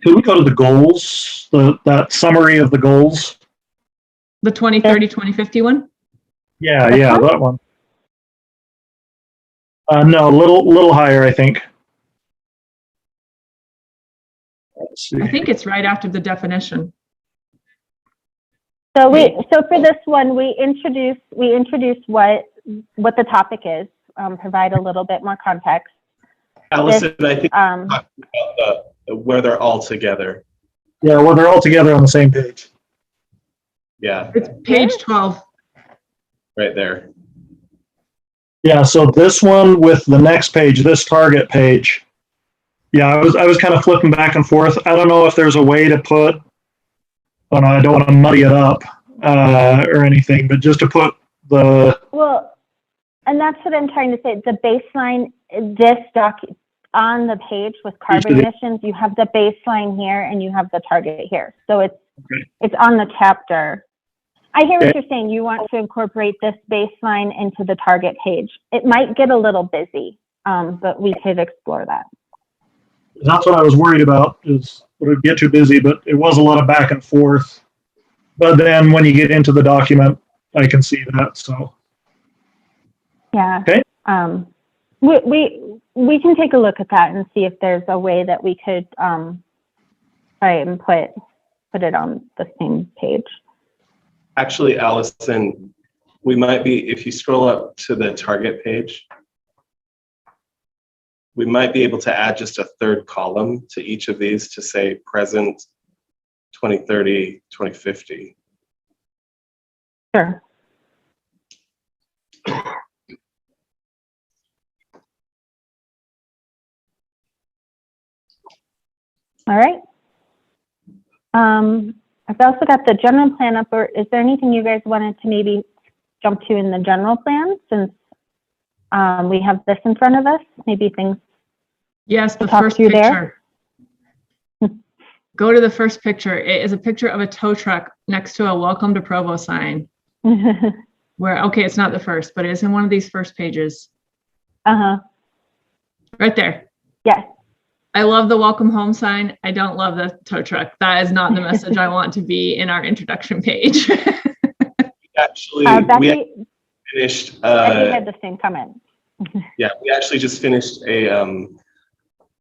we go to the goals, that summary of the goals? The 2030, 2050 one? Yeah, that one. No, a little higher, I think. Let's see. I think it's right after the definition. So for this one, we introduce what the topic is, provide a little bit more context. Allison, I think about where they're all together. Yeah, well, they're all together on the same page. Yeah, It's page 12. right there. Yeah, so this one with the next page, this target page. Yeah, I was kind of flipping back and forth. I don't know if there's a way to put, oh no, I don't want to muddy it up or anything, but just to put the. Well, and that's what I'm trying to say. The baseline, on the page with carbon emissions, you have the baseline here and you have the target here. So it's on the chapter. I hear what you're saying. You want to incorporate this baseline into the target page. It might get a little busy, but we could explore that. That's what I was worried about, is would it get too busy, but it was a lot of back and forth. But then when you get into the document, I can see that, so. Yeah. Okay. We can take a look at that and see if there's a way that we could try and put it on the same page. Actually, Allison, we might be, if you scroll up to the target page, we might be able to add just a third column to each of these to say present 2030, 2050. Sure. All right. I've also got the general plan up. Or is there anything you guys wanted to maybe jump to in the general plan, since we have this in front of us? Maybe things. Yes, the first picture. Go to the first picture. It is a picture of a tow truck next to a Welcome to Provo sign. Where, okay, it's not the first, but it is in one of these first pages. Uh-huh. Right there. Yes. I love the welcome home sign. I don't love the tow truck. That is not the message I want to be in our introduction page. Actually, we finished. Becky had the same comment. Yeah, we actually just finished a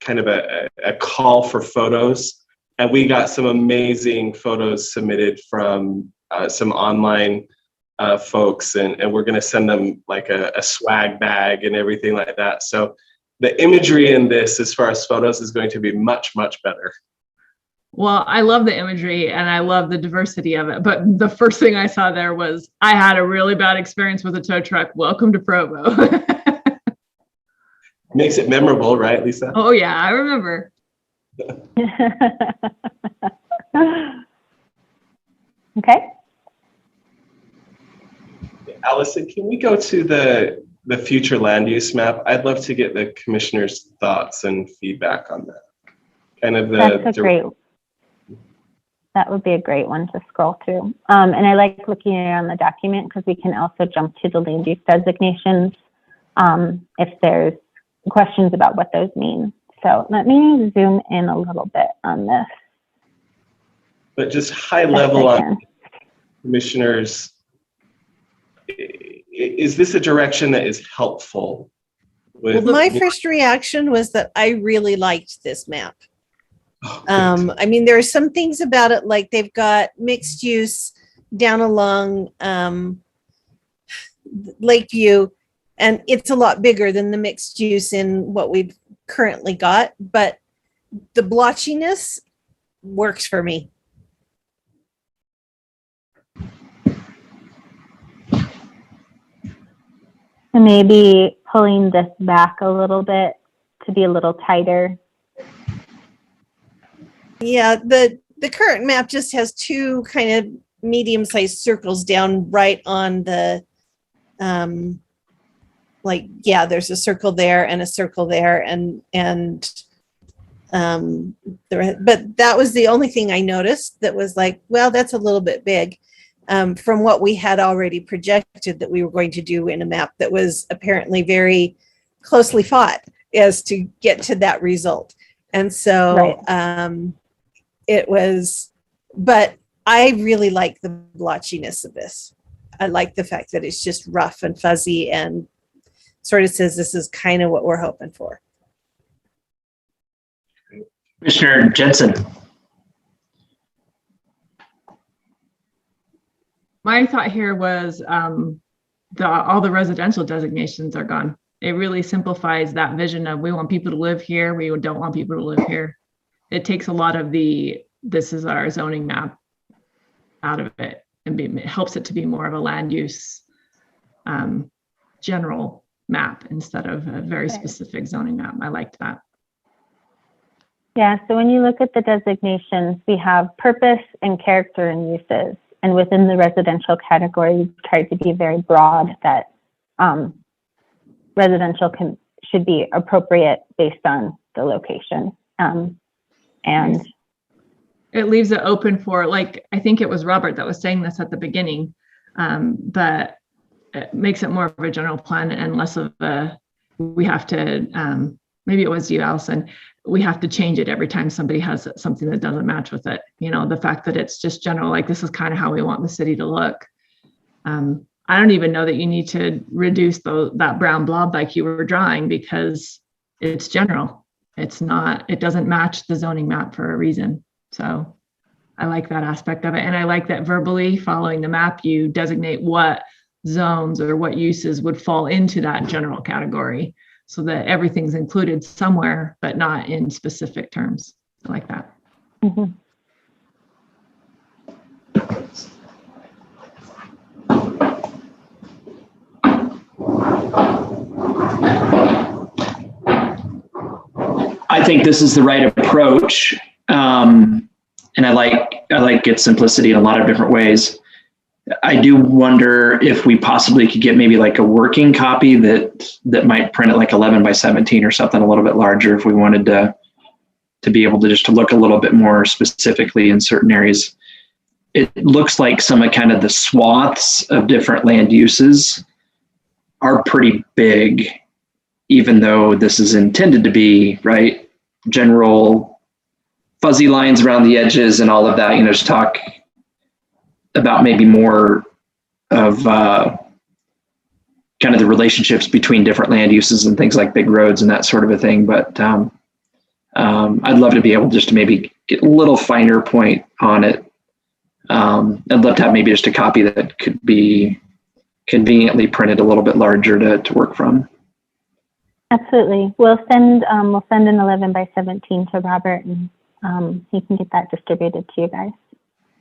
kind of a call for photos, and we got some amazing photos submitted from some online folks, and we're going to send them like a swag bag and everything like that. So the imagery in this, as far as photos, is going to be much, much better. Well, I love the imagery and I love the diversity of it. But the first thing I saw there was, I had a really bad experience with a tow truck. Welcome to Provo. Makes it memorable, right, Lisa? Oh yeah, I remember. Okay. Allison, can we go to the future land use map? I'd love to get the commissioner's thoughts and feedback on that. Kind of that would be a great one to scroll through. And I like looking at it on the document because we can also jump to the land use designations if there's questions about what those mean. So let me zoom in a little bit on this. But just high level on commissioners, is this a direction that is helpful? Well, my first reaction was that I really liked this map. I mean, there are some things about it, like they've got mixed use down along Lakeview, and it's a lot bigger than the mixed use in what we've currently got, but the blotchiness works for me. Maybe pulling this back a little bit to be a little tighter. Yeah, the current map just has two kind of medium-sized circles down right on the, like, yeah, there's a circle there and a circle there, but that was the only thing I noticed that was like, well, that's a little bit big. From what we had already projected that we were going to do in a map that was apparently very closely fought as to get to that result. And so it was, but I really like the blotchiness of this. I like the fact that it's just rough and fuzzy and sort of says this is kind of what we're hoping for. Commissioner Jensen. My thought here was all the residential designations are gone. It really simplifies that vision of we want people to live here, we don't want people to live here. It takes a lot of this is our zoning map out of it, and it helps it to be more of a land use general map instead of a very specific zoning map. I liked that. Yeah, so when you look at the designations, we have purpose and character and uses. And within the residential category, we've tried to be very broad that residential should be appropriate based on the location. And it leaves it open for, like, I think it was Robert that was saying this at the beginning, but it makes it more of a general plan and less of a, we have to, maybe it was you, Allison, we have to change it every time somebody has something that doesn't match with it. You know, the fact that it's just general, like this is kind of how we want the city to look. I don't even know that you need to reduce that brown blob like you were drawing because it's general. It's not, it doesn't match the zoning map for a reason. So I like that aspect of it. And I like that verbally following the map, you designate what zones or what uses would fall into that general category so that everything's included somewhere, but not in specific terms. I like that. Mm-hmm. I think this is the right approach. And I like its simplicity in a lot of different ways. I do wonder if we possibly could get maybe like a working copy that might print it like 11 by 17 or something a little bit larger if we wanted to be able to just to look a little bit more specifically in certain areas. It looks like some of kind of the swaths of different land uses are pretty big, even though this is intended to be, right, general fuzzy lines around the edges and all of that, just talk about maybe more of kind of the relationships between different land uses and things like big roads and that sort of a thing. But I'd love to be able just to maybe get a little finer point on it. I'd love to have maybe just a copy that could be conveniently printed a little bit larger to work from. Absolutely. We'll send an 11 by 17 to Robert, and he can get that distributed to you guys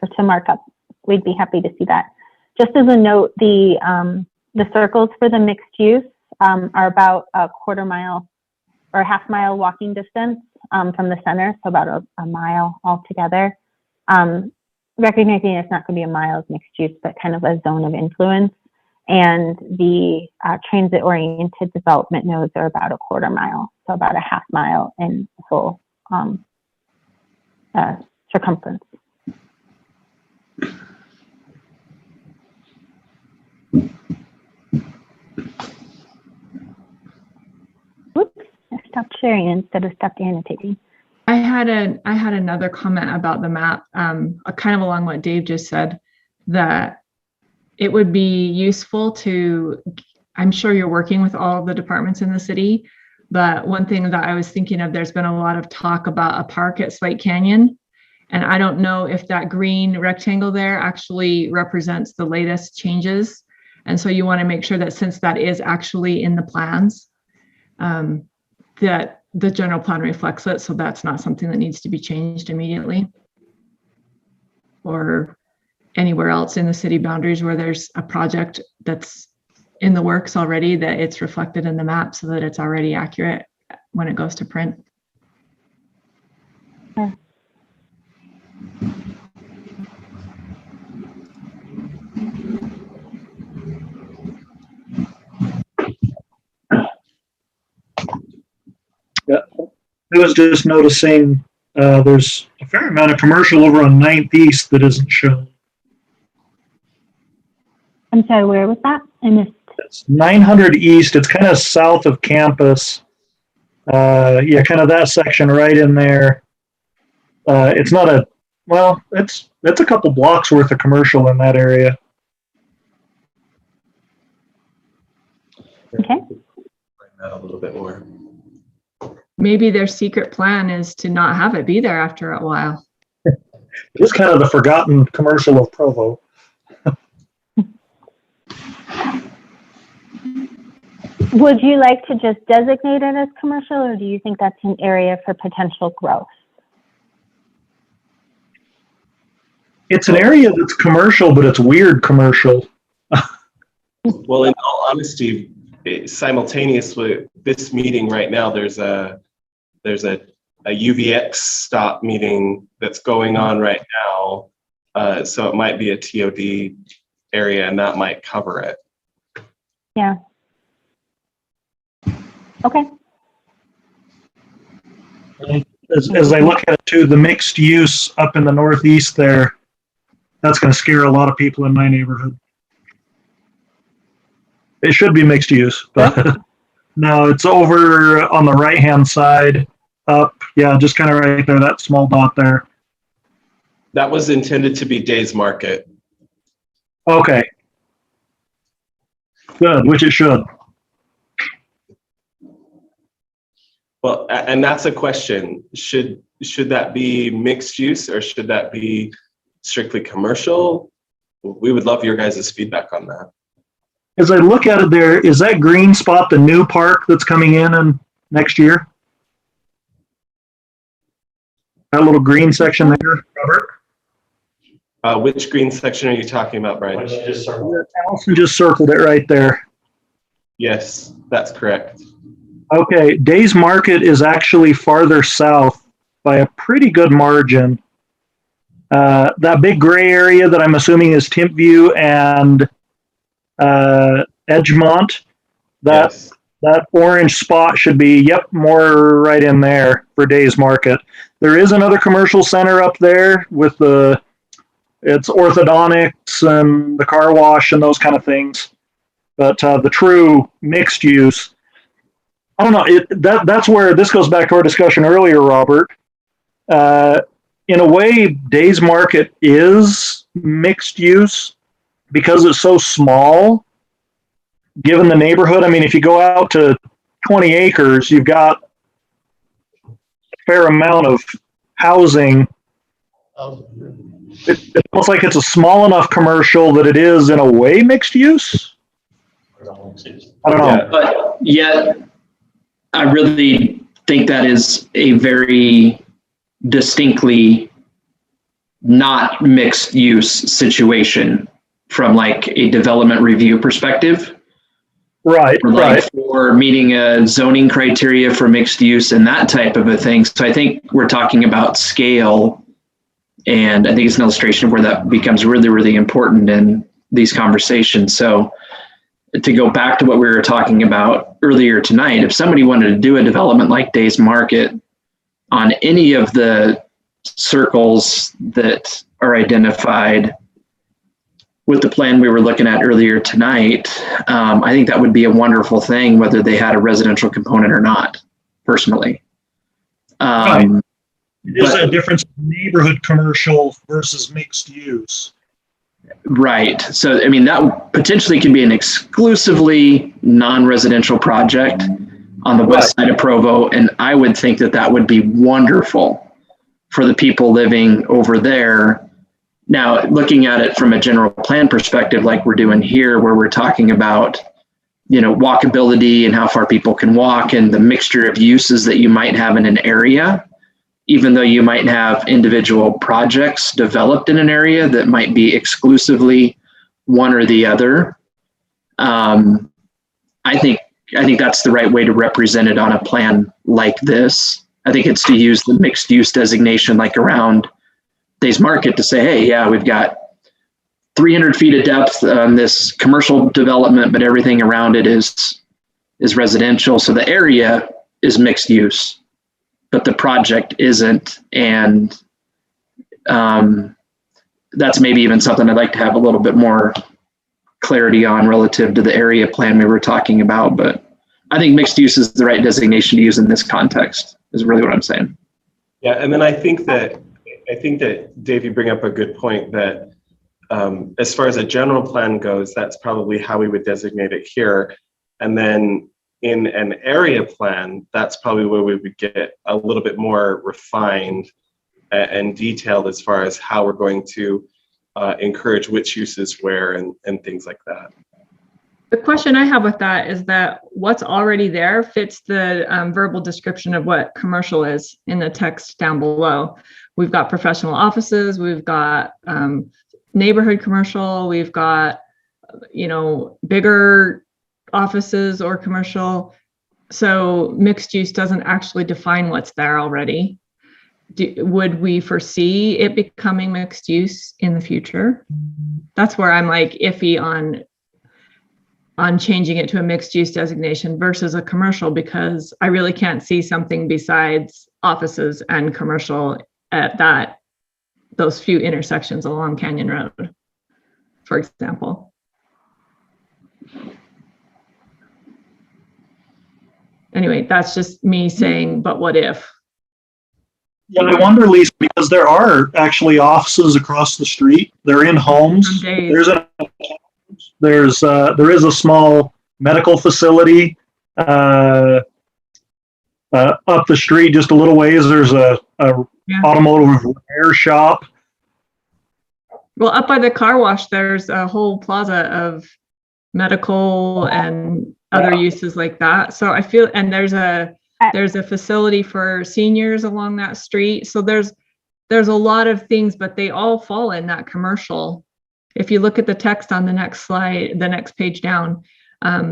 or to mark up. We'd be happy to see that. Just as a note, the circles for the mixed use are about a quarter mile or a half mile walking distance from the center, so about a mile altogether. Recognizing it's not going to be a mile of mixed use, but kind of a zone of influence. And the transit-oriented development nodes are about a quarter mile, so about a half mile in full circumference. Whoops, I stopped sharing instead of stopped annotating. I had another comment about the map, kind of along what Dave just said, that it would be useful to, I'm sure you're working with all of the departments in the city, but one thing that I was thinking of, there's been a lot of talk about a park at Slate Canyon. And I don't know if that green rectangle there actually represents the latest changes. And so you want to make sure that since that is actually in the plans, that the general plan reflects it. So that's not something that needs to be changed immediately. Or anywhere else in the city boundaries where there's a project that's in the works already, that it's reflected in the map so that it's already accurate when it goes to print. Yeah. Yeah, I was just noticing there's a fair amount of commercial over on 9th East that isn't shown. I'm sorry, where was that? I missed. It's 900 East. It's kind of south of campus. Yeah, kind of that section right in there. It's not a, well, it's a couple blocks worth of commercial in that area. Okay. That a little bit more. Maybe their secret plan is to not have it be there after a while. It's kind of the forgotten commercial of Provo. Would you like to just designate it as commercial, or do you think that's an area for potential growth? It's an area that's commercial, but it's weird commercial. Well, in all honesty, simultaneous with this meeting right now, there's a UVX stop meeting that's going on right now. So it might be a TOD area, and that might cover it. Yeah. Okay. As I look at it too, the mixed use up in the Northeast there, that's going to scare a lot of people in my neighborhood. It should be mixed use, but no, it's over on the right-hand side up. Yeah, just kind of right there, that small dot there. That was intended to be Days Market. Okay. Good, which it should. Well, and that's a question. Should that be mixed use, or should that be strictly commercial? We would love your guys' feedback on that. As I look at it there, is that green spot the new park that's coming in next year? That little green section there, Robert? Which green section are you talking about, Brian? Allison just circled it right there. Yes, that's correct. Okay, Days Market is actually farther south by a pretty good margin. That big gray area that I'm assuming is Timpview and Edgemont, that orange spot should be, yep, more right in there for Days Market. There is another commercial center up there with it's orthodontics and the car wash and those kind of things. But the true mixed use, I don't know, that's where this goes back to our discussion earlier, Robert. In a way, Days Market is mixed use because it's so small, given the neighborhood. I mean, if you go out to 20 acres, you've got a fair amount of housing. It looks like it's a small enough commercial that it is, in a way, mixed use. I don't know. But yet, I really think that is a very distinctly not mixed use situation from like a development review perspective. Right, Or like right. for meeting a zoning criteria for mixed use and that type of a thing. So I think we're talking about scale, and I think it's an illustration of where that becomes really, really important in these conversations. So to go back to what we were talking about earlier tonight, if somebody wanted to do a development like Days Market on any of the circles that are identified with the plan we were looking at earlier tonight, I think that would be a wonderful thing, whether they had a residential component or not, personally. Right. There's a difference in neighborhood commercial versus mixed use. Right. So, I mean, that potentially can be an exclusively non-residential project on the west side of Provo. And I would think that that would be wonderful for the people living over there. Now, looking at it from a general plan perspective, like we're doing here, where we're talking about, you know, walkability and how far people can walk and the mixture of uses that you might have in an area, even though you might have individual projects developed in an area that might be exclusively one or the other. I think that's the right way to represent it on a plan like this. I think it's to use the mixed use designation like around Days Market to say, hey, yeah, we've got 300 feet of depth on this commercial development, but everything around it is residential. So the area is mixed use, but the project isn't. And that's maybe even something I'd like to have a little bit more clarity on relative to the area plan we were talking about. But I think mixed use is the right designation to use in this context, is really what I'm saying. Yeah, and then I think that Dave, you bring up a good point that as far as a general plan goes, that's probably how we would designate it here. And then in an area plan, that's probably where we would get a little bit more refined and detailed as far as how we're going to encourage which uses where and things like that. The question I have with that is that what's already there fits the verbal description of what commercial is in the text down below. We've got professional offices, we've got neighborhood commercial, we've got, you know, bigger offices or commercial. So mixed use doesn't actually define what's there already. Would we foresee it becoming mixed use in the future? That's where I'm like iffy on changing it to a mixed use designation versus a commercial, because I really can't see something besides offices and commercial at those few intersections along Canyon Road, for example. Anyway, that's just me saying, but what if? Yeah, I wonder, Lisa, because there are actually offices across the street. They're in homes. There is a small medical facility up the street just a little ways. There's a automotive repair shop. Well, up by the car wash, there's a whole plaza of medical and other uses like that. So I feel, and there's a facility for seniors along that street. So there's a lot of things, but they all fall in that commercial. If you look at the text on the next slide, the next page down,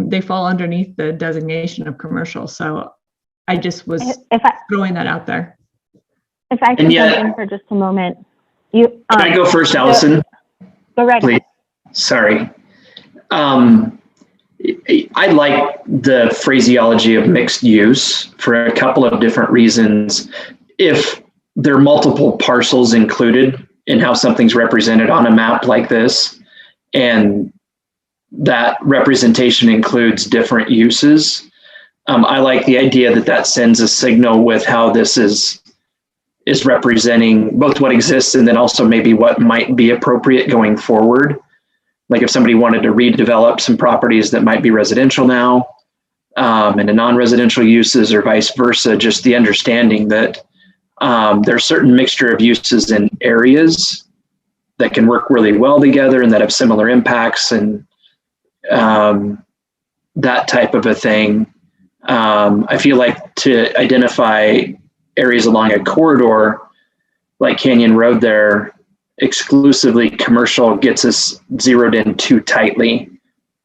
they fall underneath the designation of commercial. So I just was throwing that out there. If I can jump in for just a moment. Can I go first, Allison? Go right please. Sorry. I like the phraseology of mixed use for a couple of different reasons. If there are multiple parcels included in how something's represented on a map like this, and that representation includes different uses, I like the idea that sends a signal with how this is representing both what exists and then also maybe what might be appropriate going forward. Like if somebody wanted to redevelop some properties that might be residential now into non-residential uses or vice versa, just the understanding that there's certain mixture of uses in areas that can work really well together and that have similar impacts and that type of a thing. I feel like to identify areas along a corridor like Canyon Road there, exclusively commercial gets us zeroed in too tightly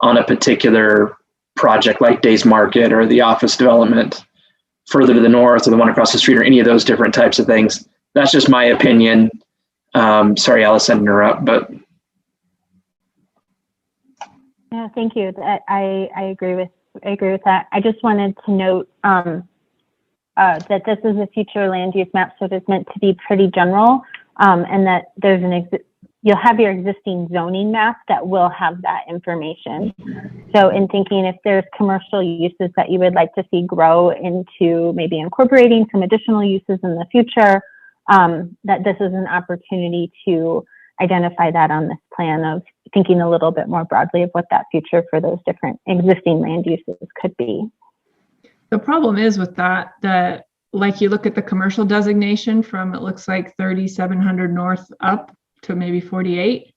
on a particular project like Days Market or the office development further to the north or the one across the street or any of those different types of things. That's just my opinion. Sorry, Alice, I interrupt, but. Yeah, thank you. I agree with that. I just wanted to note that this is a future land use map, so it is meant to be pretty general, and that there's you'll have your existing zoning map that will have that information. So in thinking if there's commercial uses that you would like to see grow into maybe incorporating some additional uses in the future, that this is an opportunity to identify that on this plan of thinking a little bit more broadly of what that future for those different existing land uses could be. The problem is with that like you look at the commercial designation from, it looks like 3700 north up to maybe 48.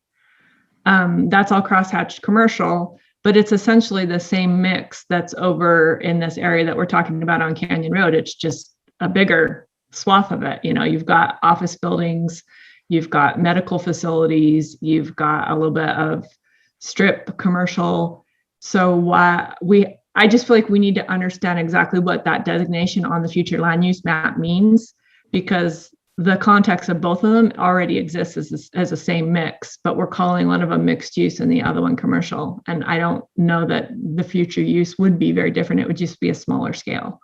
That's all crosshatched commercial, but it's essentially the same mix that's over in this area that we're talking about on Canyon Road. It's just a bigger swath of it. You know, you've got office buildings, you've got medical facilities, you've got a little bit of strip commercial. So I just feel like we need to understand exactly what that designation on the future land use map means, because the context of both of them already exists as the same mix, but we're calling one of them mixed use and the other one commercial. And I don't know that the future use would be very different. It would just be a smaller scale.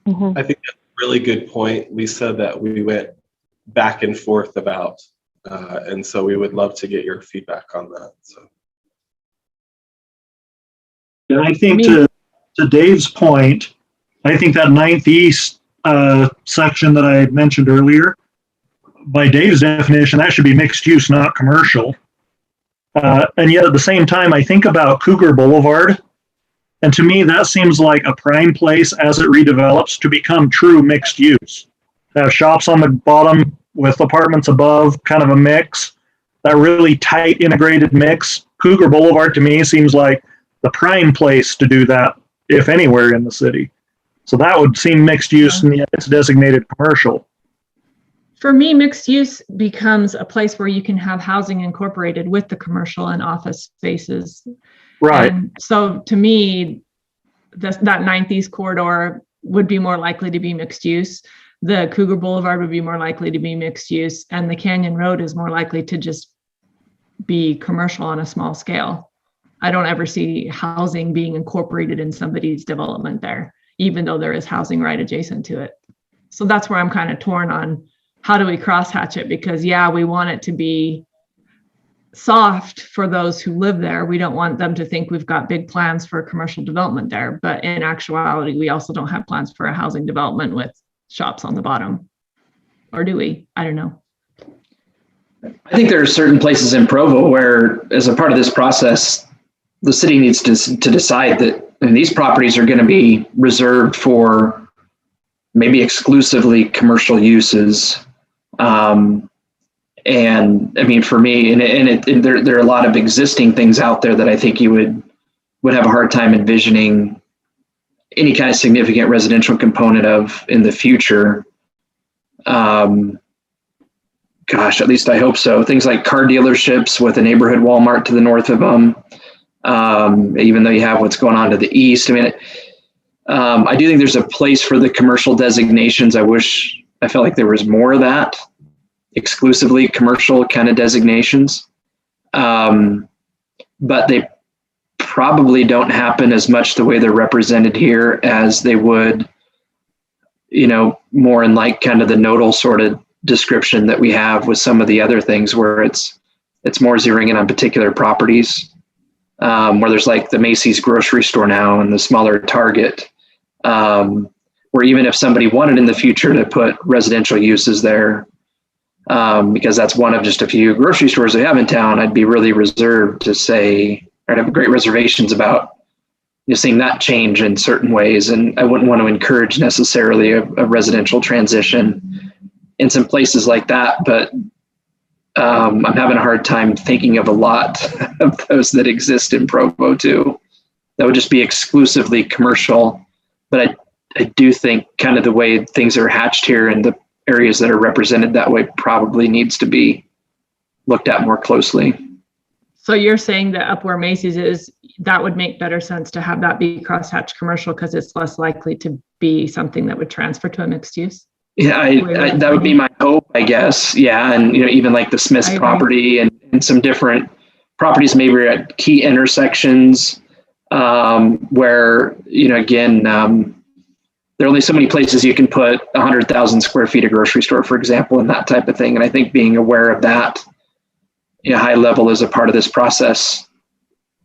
Mm-hmm. I think that's a really good point, Lisa, that we went back and forth about. And so we would love to get your feedback on that. So. And I think to Dave's point, I think that 9th East section that I mentioned earlier, by Dave's definition, that should be mixed use, not commercial. And yet at the same time, I think about Cougar Boulevard, and to me, that seems like a prime place as it redevelops to become true mixed use. To have shops on the bottom with apartments above, kind of a mix, that really tight integrated mix. Cougar Boulevard to me seems like the prime place to do that, if anywhere in the city. So that would seem mixed use, and yet it's designated commercial. For me, mixed use becomes a place where you can have housing incorporated with the commercial and office spaces. Right. And so to me, that 9th East corridor would be more likely to be mixed use. The Cougar Boulevard would be more likely to be mixed use, and the Canyon Road is more likely to just be commercial on a small scale. I don't ever see housing being incorporated in somebody's development there, even though there is housing right adjacent to it. So that's where I'm kind of torn on how do we crosshatch it, because yeah, we want it to be soft for those who live there. We don't want them to think we've got big plans for commercial development there, but in actuality, we also don't have plans for a housing development with shops on the bottom. Or do we? I don't know. I think there are certain places in Provo where, as a part of this process, the city needs to decide that these properties are going to be reserved for maybe exclusively commercial uses. And I mean, for me, there are a lot of existing things out there that I think you would have a hard time envisioning any kind of significant residential component of in the future. Gosh, at least I hope so. Things like car dealerships with a neighborhood Walmart to the north of them. Even though you have what's going on to the east. I mean, I do think there's a place for the commercial designations. I felt like there was more of that, exclusively commercial kind of designations. But they probably don't happen as much the way they're represented here as they would, more in like kind of the nodal sort of description that we have with some of the other things where it's more zeroing in on particular properties. Where there's like the Macy's grocery store now and the smaller Target, where even if somebody wanted in the future to put residential uses there, because that's one of just a few grocery stores they have in town, I'd be really reserved to say, I'd have great reservations about seeing that change in certain ways. And I wouldn't want to encourage necessarily a residential transition in some places like that, but I'm having a hard time thinking of a lot of those that exist in Provo too. That would just be exclusively commercial But I do think kind of the way things are hatched here and the areas that are represented that way probably needs to be looked at more closely. So you're saying that up where Macy's is, that would make better sense to have that be crosshatch commercial because it's less likely to be something that would transfer to a mixed use? Yeah, that would be my hope, I guess. Yeah, and even like the Smith's property and some different properties maybe are at key intersections where again there are only so many places you can put 100,000 square feet of grocery store, for example, and that type of thing. And I think being aware of that high level as a part of this process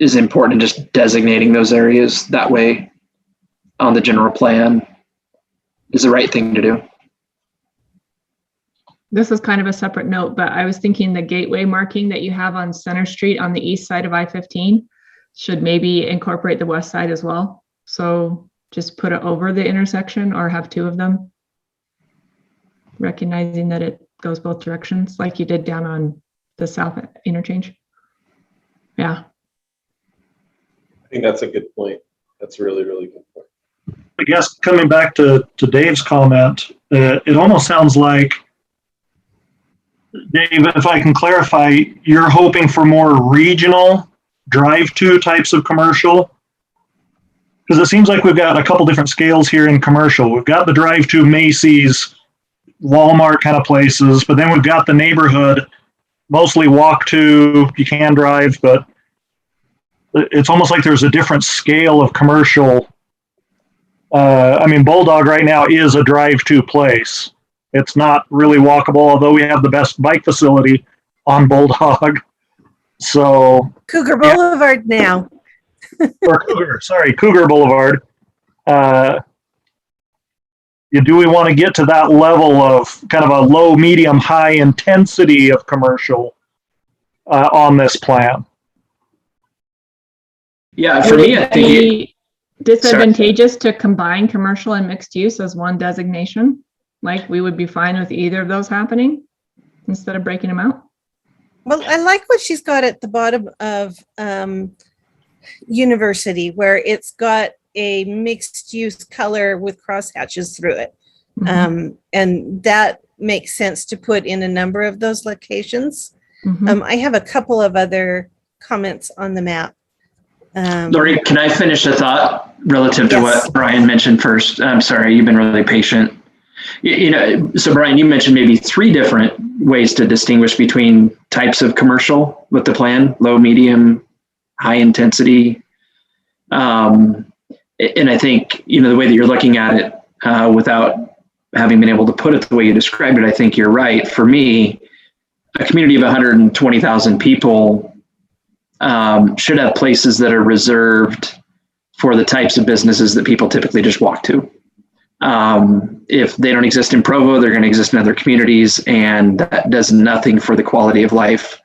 is important. And just designating those areas that way on the general plan is the right thing to do. This is kind of a separate note, but I was thinking the gateway marking that you have on Center Street on the east side of I-15 should maybe incorporate the west side as well. So just put it over the intersection or have two of them, recognizing that it goes both directions like you did down on the south interchange. Yeah. I think that's a good point. That's a really, really good point. I guess coming back to Dave's comment, it almost sounds like, Dave, if I can clarify, you're hoping for more regional drive-to types of commercial? Because it seems like we've got a couple different scales here in commercial. We've got the drive-to Macy's, Walmart kind of places, but then we've got the neighborhood, mostly walk to, you can drive, but it's almost like there's a different scale of commercial. I mean, Bulldog right now is a drive-to place. It's not really walkable, although we have the best bike facility on Bulldog. So Cougar Boulevard now. Or Cougar Boulevard. Do we want to get to that level of kind of a low, medium, high intensity of commercial on this plan? Yeah, for me, I think disadvantageous to combine commercial and mixed use as one designation. Like we would be fine with either of those happening instead of breaking them out. Well, I like what she's got at the bottom of University, where it's got a mixed use color with crosshatches through it. Mm-hmm. And that makes sense to put in a number of those locations. Mm-hmm. I have a couple of other comments on the map. Lori, can I finish a thought relative to Yes. what Brian mentioned first? I'm sorry, you've been really patient. So Brian, you mentioned maybe 3 different ways to distinguish between types of commercial with the plan: low, medium, high intensity. And I think, the way that you're looking at it without having been able to put it the way you described it, I think you're right. For me, a community of 120,000 people should have places that are reserved for the types of businesses that people typically just walk to. If they don't exist in Provo, they're going to exist in other communities, and that does nothing for the quality of life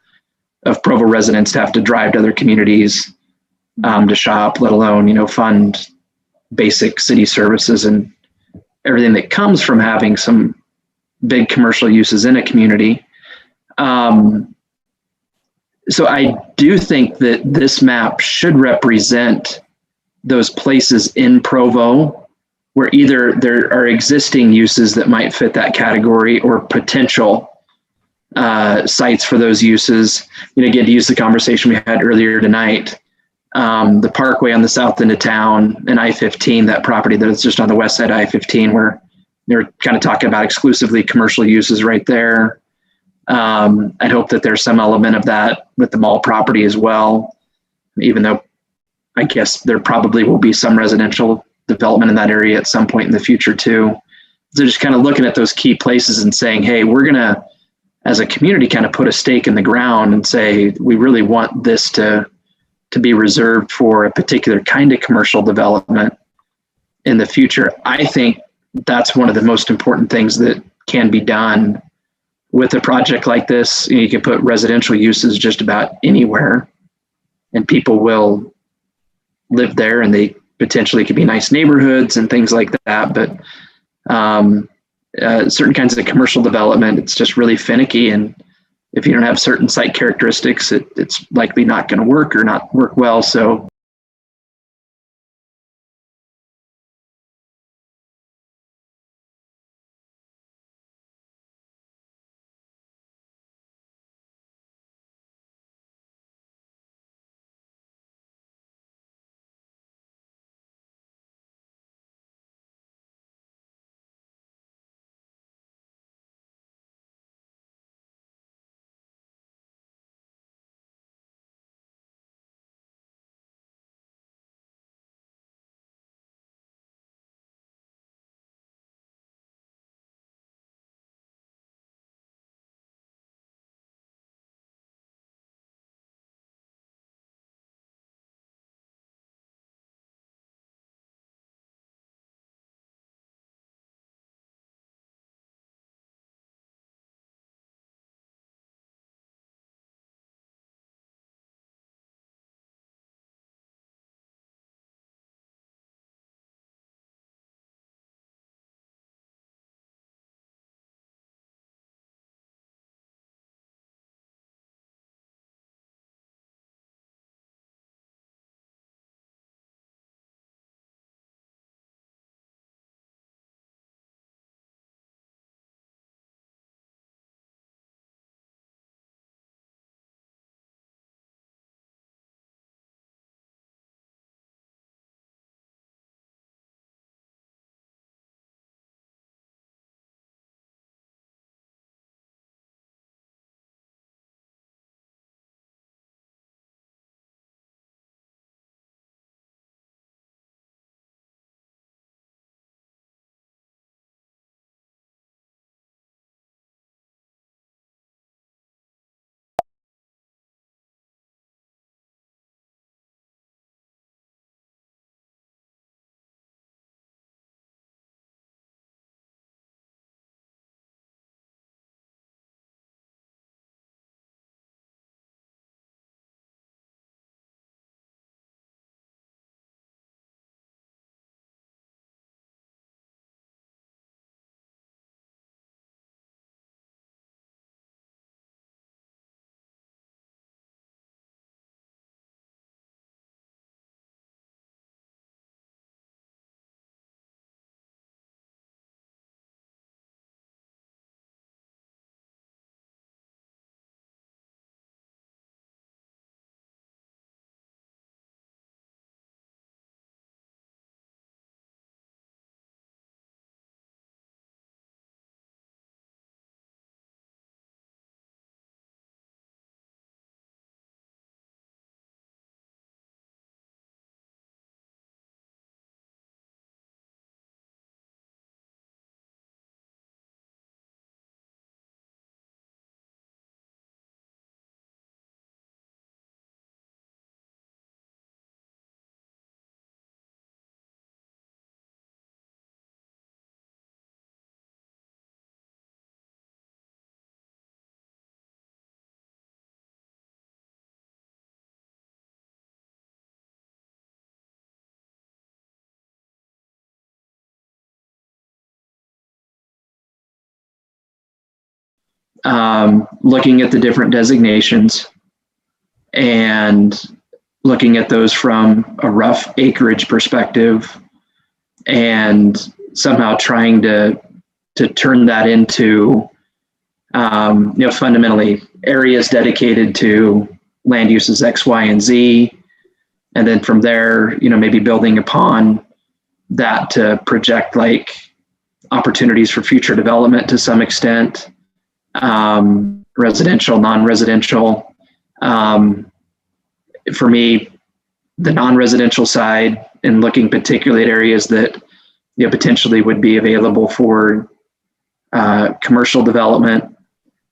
of Provo residents to have to drive to other communities to shop, let alone, fund basic city services and everything that comes from having some big commercial uses in a community. So I do think that this map should represent those places in Provo where either there are existing uses that might fit that category or potential sites for those uses. Again, to use the conversation we had earlier tonight, the Parkway on the south end of town and I-15, that property that is just on the west side of I-15, where they're kind of talking about exclusively commercial uses right there. I'd hope that there's some element of that with the mall property as well, even though I guess there probably will be some residential development in that area at some point in the future too. So just kind of looking at those key places and saying, hey, we're going to, as a community, kind of put a stake in the ground and say, we really want this to be reserved for a particular kind of commercial development in the future. I think that's one of the most important things that can be done with a project like this. You can put residential uses just about anywhere and people will live there, and they potentially could be nice neighborhoods and things like that. But certain kinds of commercial development, it's just really finicky. And if you don't have certain site characteristics, it's likely not going to work or not work well. So looking at the different designations and looking at those from a rough acreage perspective, and somehow trying to turn that into fundamentally areas dedicated to land uses X, Y, and Z. And then from there, maybe building upon that to project like opportunities for future development to some extent, residential, non-residential. For me, the non-residential side, and looking particularly at areas that potentially would be available for commercial development,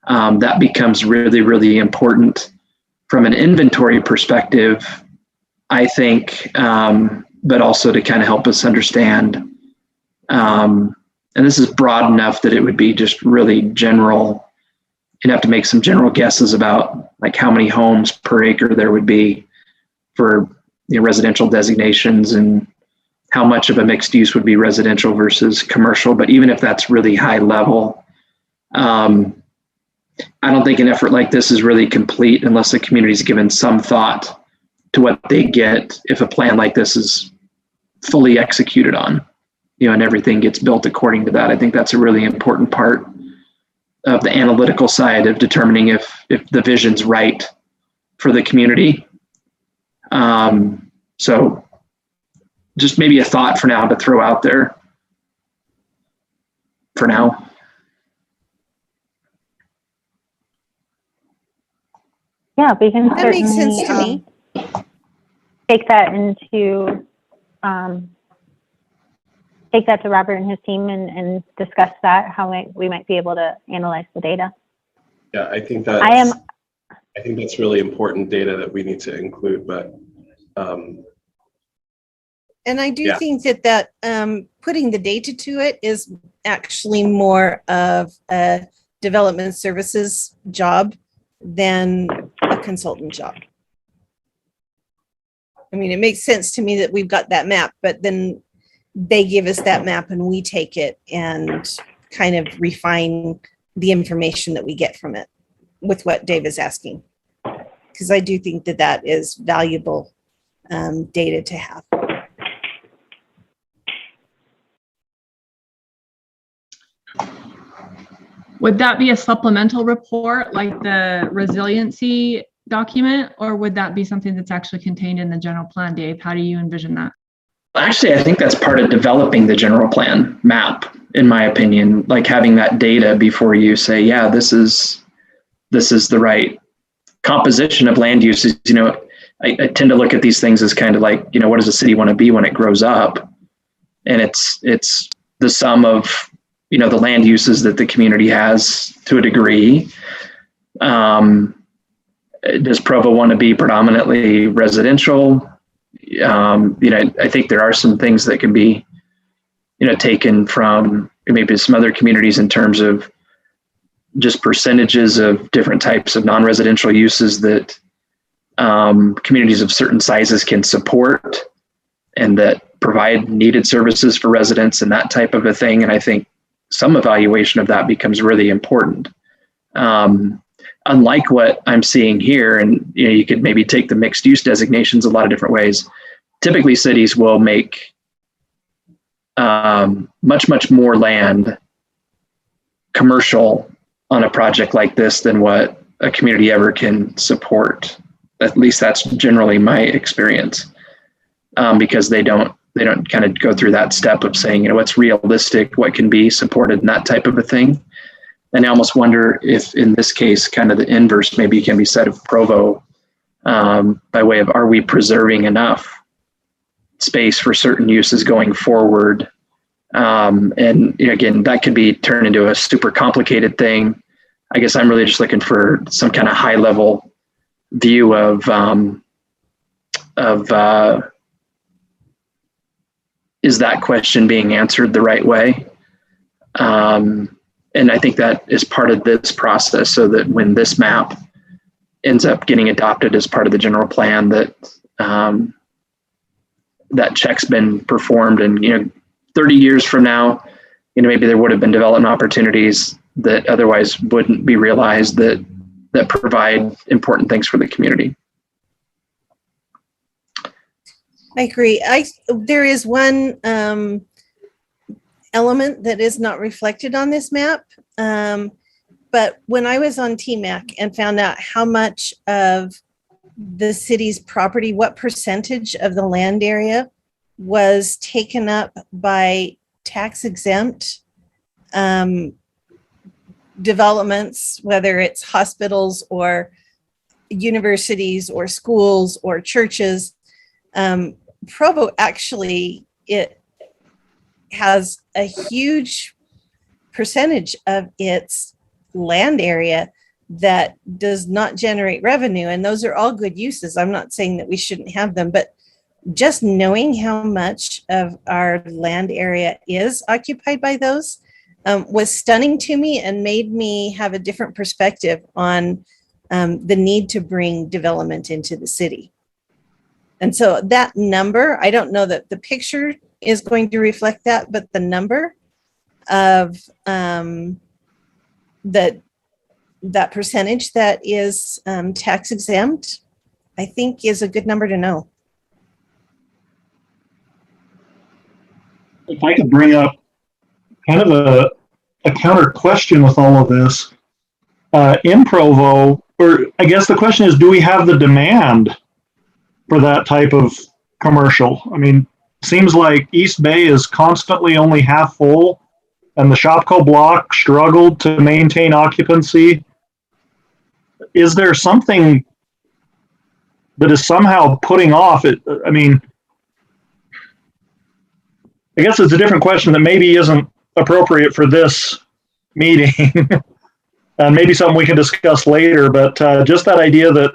that becomes really, really important from an inventory perspective, I think, but also to kind of help us understand. And this is broad enough that it would be just really general. You'd have to make some general guesses about like how many homes per acre there would be for residential designations, and how much of a mixed use would be residential versus commercial. But even if that's really high level, I don't think an effort like this is really complete unless the community is given some thought to what they get if a plan like this is fully executed on, and everything gets built according to that. I think that's a really important part of the analytical side of determining if the vision's right for the community. So just maybe a thought for now to throw out there for now. Yeah, we can That makes sense certainly to me. take that to Robert and his team and discuss that, how we might be able to analyze the data. Yeah, I think that's really important data that we need to include, but And I do think that putting the data to it is actually more of a development services job than a consultant job. I mean, it makes sense to me that we've got that map, but then they give us that map and we take it and kind of refine the information that we get from it with what Dave is asking. Because I do think that that is valuable data to have. Would that be a supplemental report like the resiliency document, or would that be something that's actually contained in the general plan, Dave? How do you envision that? Actually, I think that's part of developing the general plan map, in my opinion, like having that data before you say, yeah, this is the right composition of land uses. I tend to look at these things as kind of like, what does a city want to be when it grows up? And it's the sum of, the land uses that the community has to a degree. Does Provo want to be predominantly residential? I think there are some things that can be, taken from maybe some other communities in terms of just percentages of different types of non-residential uses that communities of certain sizes can support and that provide needed services for residents and that type of a thing. And I think some evaluation of that becomes really important. Unlike what I'm seeing here, and you could maybe take the mixed use designations a lot of different ways. Typically cities will make much more land commercial on a project like this than what a community ever can support. At least that's generally my experience, because they don't kind of go through that step of saying, what's realistic, what can be supported, and that type of a thing. And I almost wonder if in this case, kind of the inverse maybe can be said of Provo, by way of, are we preserving enough space for certain uses going forward? And again, that could be turned into a super complicated thing. I guess I'm really just looking for some kind of high level view of is that question being answered the right way? And I think that is part of this process, so that when this map ends up getting adopted as part of the general plan, that that check's been performed, and 30 years from now, maybe there would have been development opportunities that otherwise wouldn't be realized that provide important things for the community. I agree. There is one element that is not reflected on this map. But when I was on TMAC and found out how much of the city's property, what percentage of the land area was taken up by tax exempt developments, whether it's hospitals or universities or schools or churches, Provo actually, it has a huge percentage of its land area that does not generate revenue. And those are all good uses. I'm not saying that we shouldn't have them, but just knowing how much of our land area is occupied by those was stunning to me and made me have a different perspective on the need to bring development into the city. And so that number, I don't know that the picture is going to reflect that, but the number of that percentage that is tax exempt, I think is a good number to know. If I could bring up kind of a counter question with all of this, in Provo, or I guess the question is, do we have the demand for that type of commercial? I mean, seems like East Bay is constantly only half full, and the Shopko block struggled to maintain occupancy. Is there something that is somehow putting off it? I mean, I guess it's a different question that maybe isn't appropriate for this meeting, and maybe something we can discuss later, but just that idea that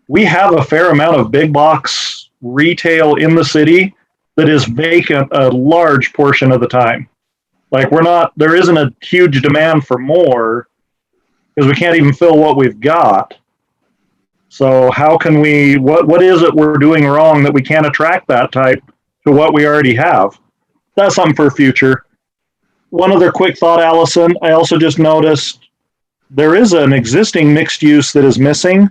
we have a fair amount of big box retail in the city that is vacant a large portion of the time. Like there isn't a huge demand for more because we can't even fill what we've got. So how can we, what is it we're doing wrong that we can't attract that type to what we already have? That's something for future. One other quick thought, Allison, I also just noticed there is an existing mixed use that is missing.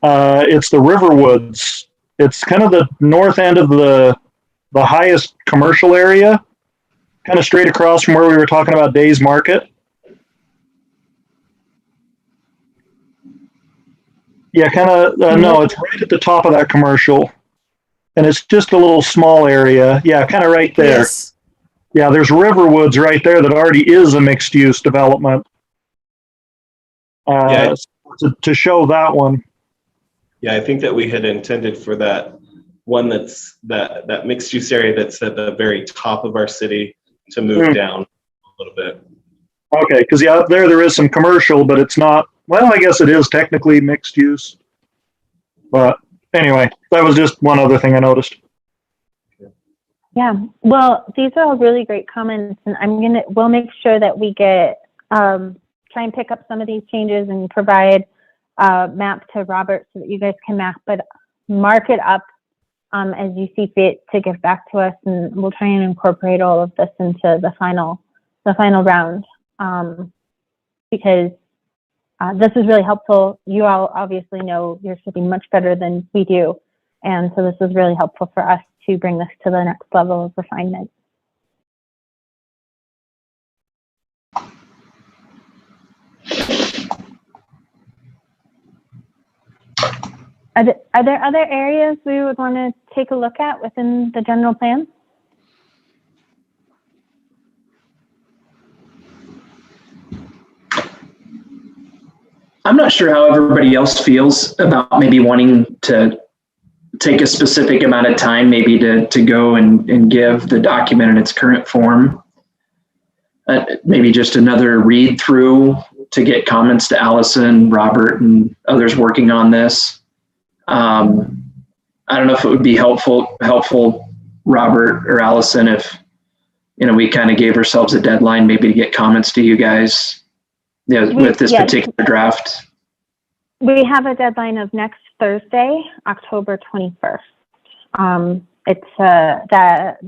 It's the Riverwoods. It's kind of the north end of the highest commercial area, kind of straight across from where we were talking about Days Market. Yeah, kind of, no, it's right at the top of that commercial. And it's just a little small area. Yeah, kind of right there. Yes. Yeah, there's Riverwoods right there that already is a mixed use development. Yeah. To show that one. Yeah, I think that we had intended for that one that's that mixed use area that's at the very top of our city to move down a little bit. Okay, because yeah, up there is some commercial, but it's not, well, I guess it is technically mixed use. But anyway, that was just one other thing I noticed. Yeah, well, these are all really great comments, and we'll make sure that we get, try and pick up some of these changes and provide a map to Robert so that you guys can mark it up as you see fit to give back to us, and we'll try and incorporate all of this into the final round, because this is really helpful. You all obviously know your city much better than we do, and so this is really helpful for us to bring this to the next level of refinement. Are there other areas we would want to take a look at within the general plan? I'm not sure how everybody else feels about maybe wanting to take a specific amount of time, maybe to go and give the document in its current form. Maybe just another read through to get comments to Allison, Robert, and others working on this. I don't know if it would be helpful, Robert or Allison, if we kind of gave ourselves a deadline, maybe to get comments to you guys, with this particular draft. We have a deadline of next Thursday, October 21st.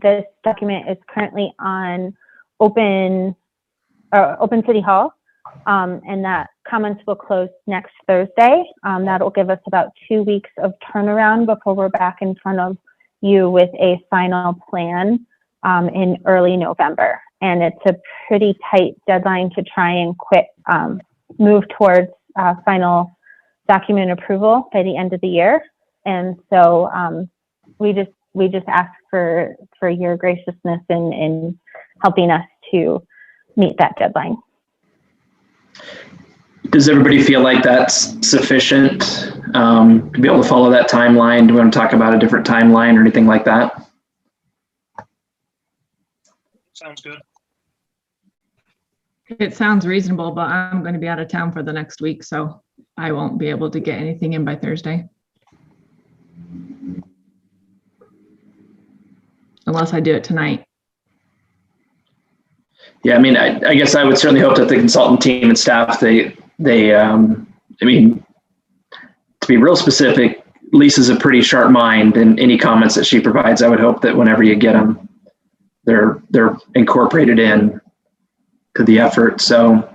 This document is currently on open Open City Hall, and that comments will close next Thursday. That'll give us about 2 weeks of turnaround before we're back in front of you with a final plan in early November. And it's a pretty tight deadline to try and move towards final document approval by the end of the year. And so we just ask for your graciousness in helping us to meet that deadline. Does everybody feel like that's sufficient to be able to follow that timeline? Do we want to talk about a different timeline or anything like that? Sounds good. It sounds reasonable, but I'm going to be out of town for the next week, so I won't be able to get anything in by Thursday. Unless I do it tonight. Yeah, I mean, I guess I would certainly hope that the consultant team and staff, I mean, to be real specific, Lisa's a pretty sharp mind, and any comments that she provides, I would hope that whenever you get them, they're incorporated in to the effort. So,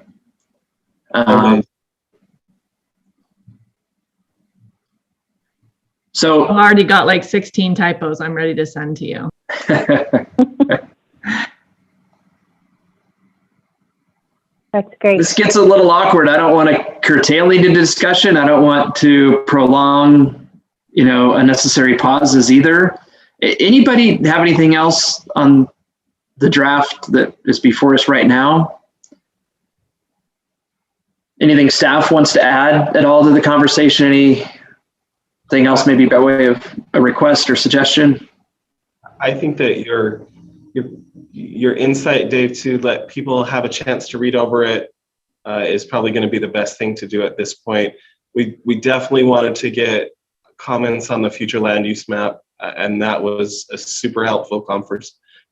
so I've already got like 16 typos I'm ready to send to you. That's great. This gets a little awkward. I don't want to curtail the discussion. I don't want to prolong, unnecessary pauses either. Anybody have anything else on the draft that is before us right now? Anything staff wants to add at all to the conversation? Anything else maybe by way of a request or suggestion? I think that your insight, Dave, to let people have a chance to read over it is probably going to be the best thing to do at this point. We definitely wanted to get comments on the future land use map, and that was a super helpful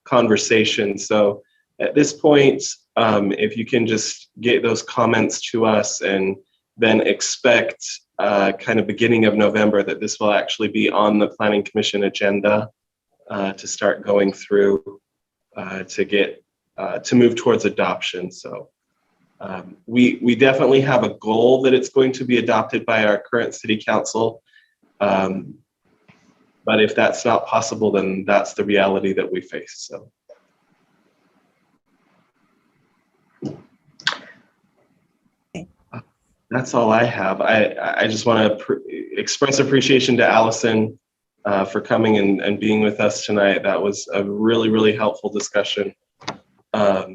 conversation. So at this point, if you can just get those comments to us and then expect kind of beginning of November that this will actually be on the Planning Commission agenda to start going through to move towards adoption. So we definitely have a goal that it's going to be adopted by our current city council. But if that's not possible, then that's the reality that we face. So. That's all I have. I just want to express appreciation to Allison for coming and being with us tonight. That was a really, really helpful discussion. Yeah,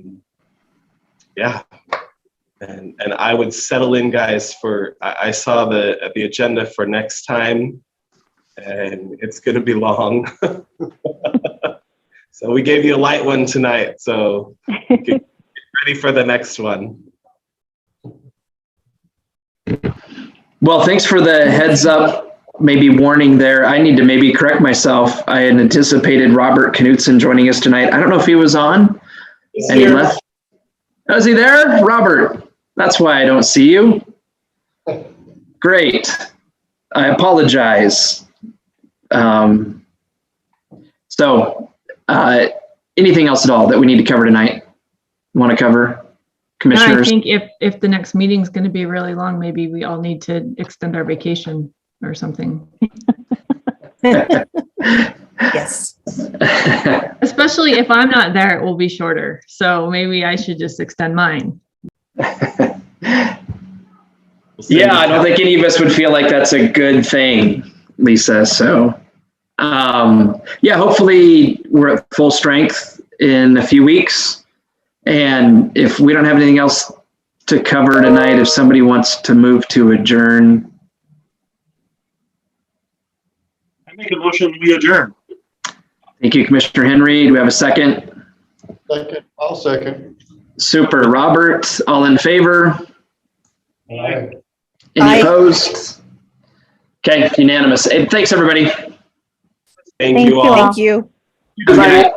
and I would settle in, guys. I saw the agenda for next time, and it's going to be long. So we gave you a light one tonight. So get ready for the next one. Well, thanks for the heads up, maybe warning there. I need to maybe correct myself. I had anticipated Robert Knutson joining us tonight. I don't know if he was on. And he left. Oh, is he there? Robert, that's why I don't see you. Great. I apologize. Anything else at all that we need to cover tonight? Want to cover? Commissioners? No, I think if the next meeting is going to be really long, maybe we all need to extend our vacation or something. Yes. Especially if I'm not there, it will be shorter. So maybe I should just extend mine. Yeah, I don't think any of us would feel like that's a good thing, Lisa. So, yeah, hopefully we're at full strength in a few weeks. And if we don't have anything else to cover tonight, if somebody wants to move to adjourn. I make a motion, we adjourn. Thank you, Commissioner Henry. Do we have a second? Second. I'll second. Super. Robert, all in favor? Aye. Any opposed? Okay, unanimous. Hey, thanks, everybody. Thank you all. Thank you. Good night.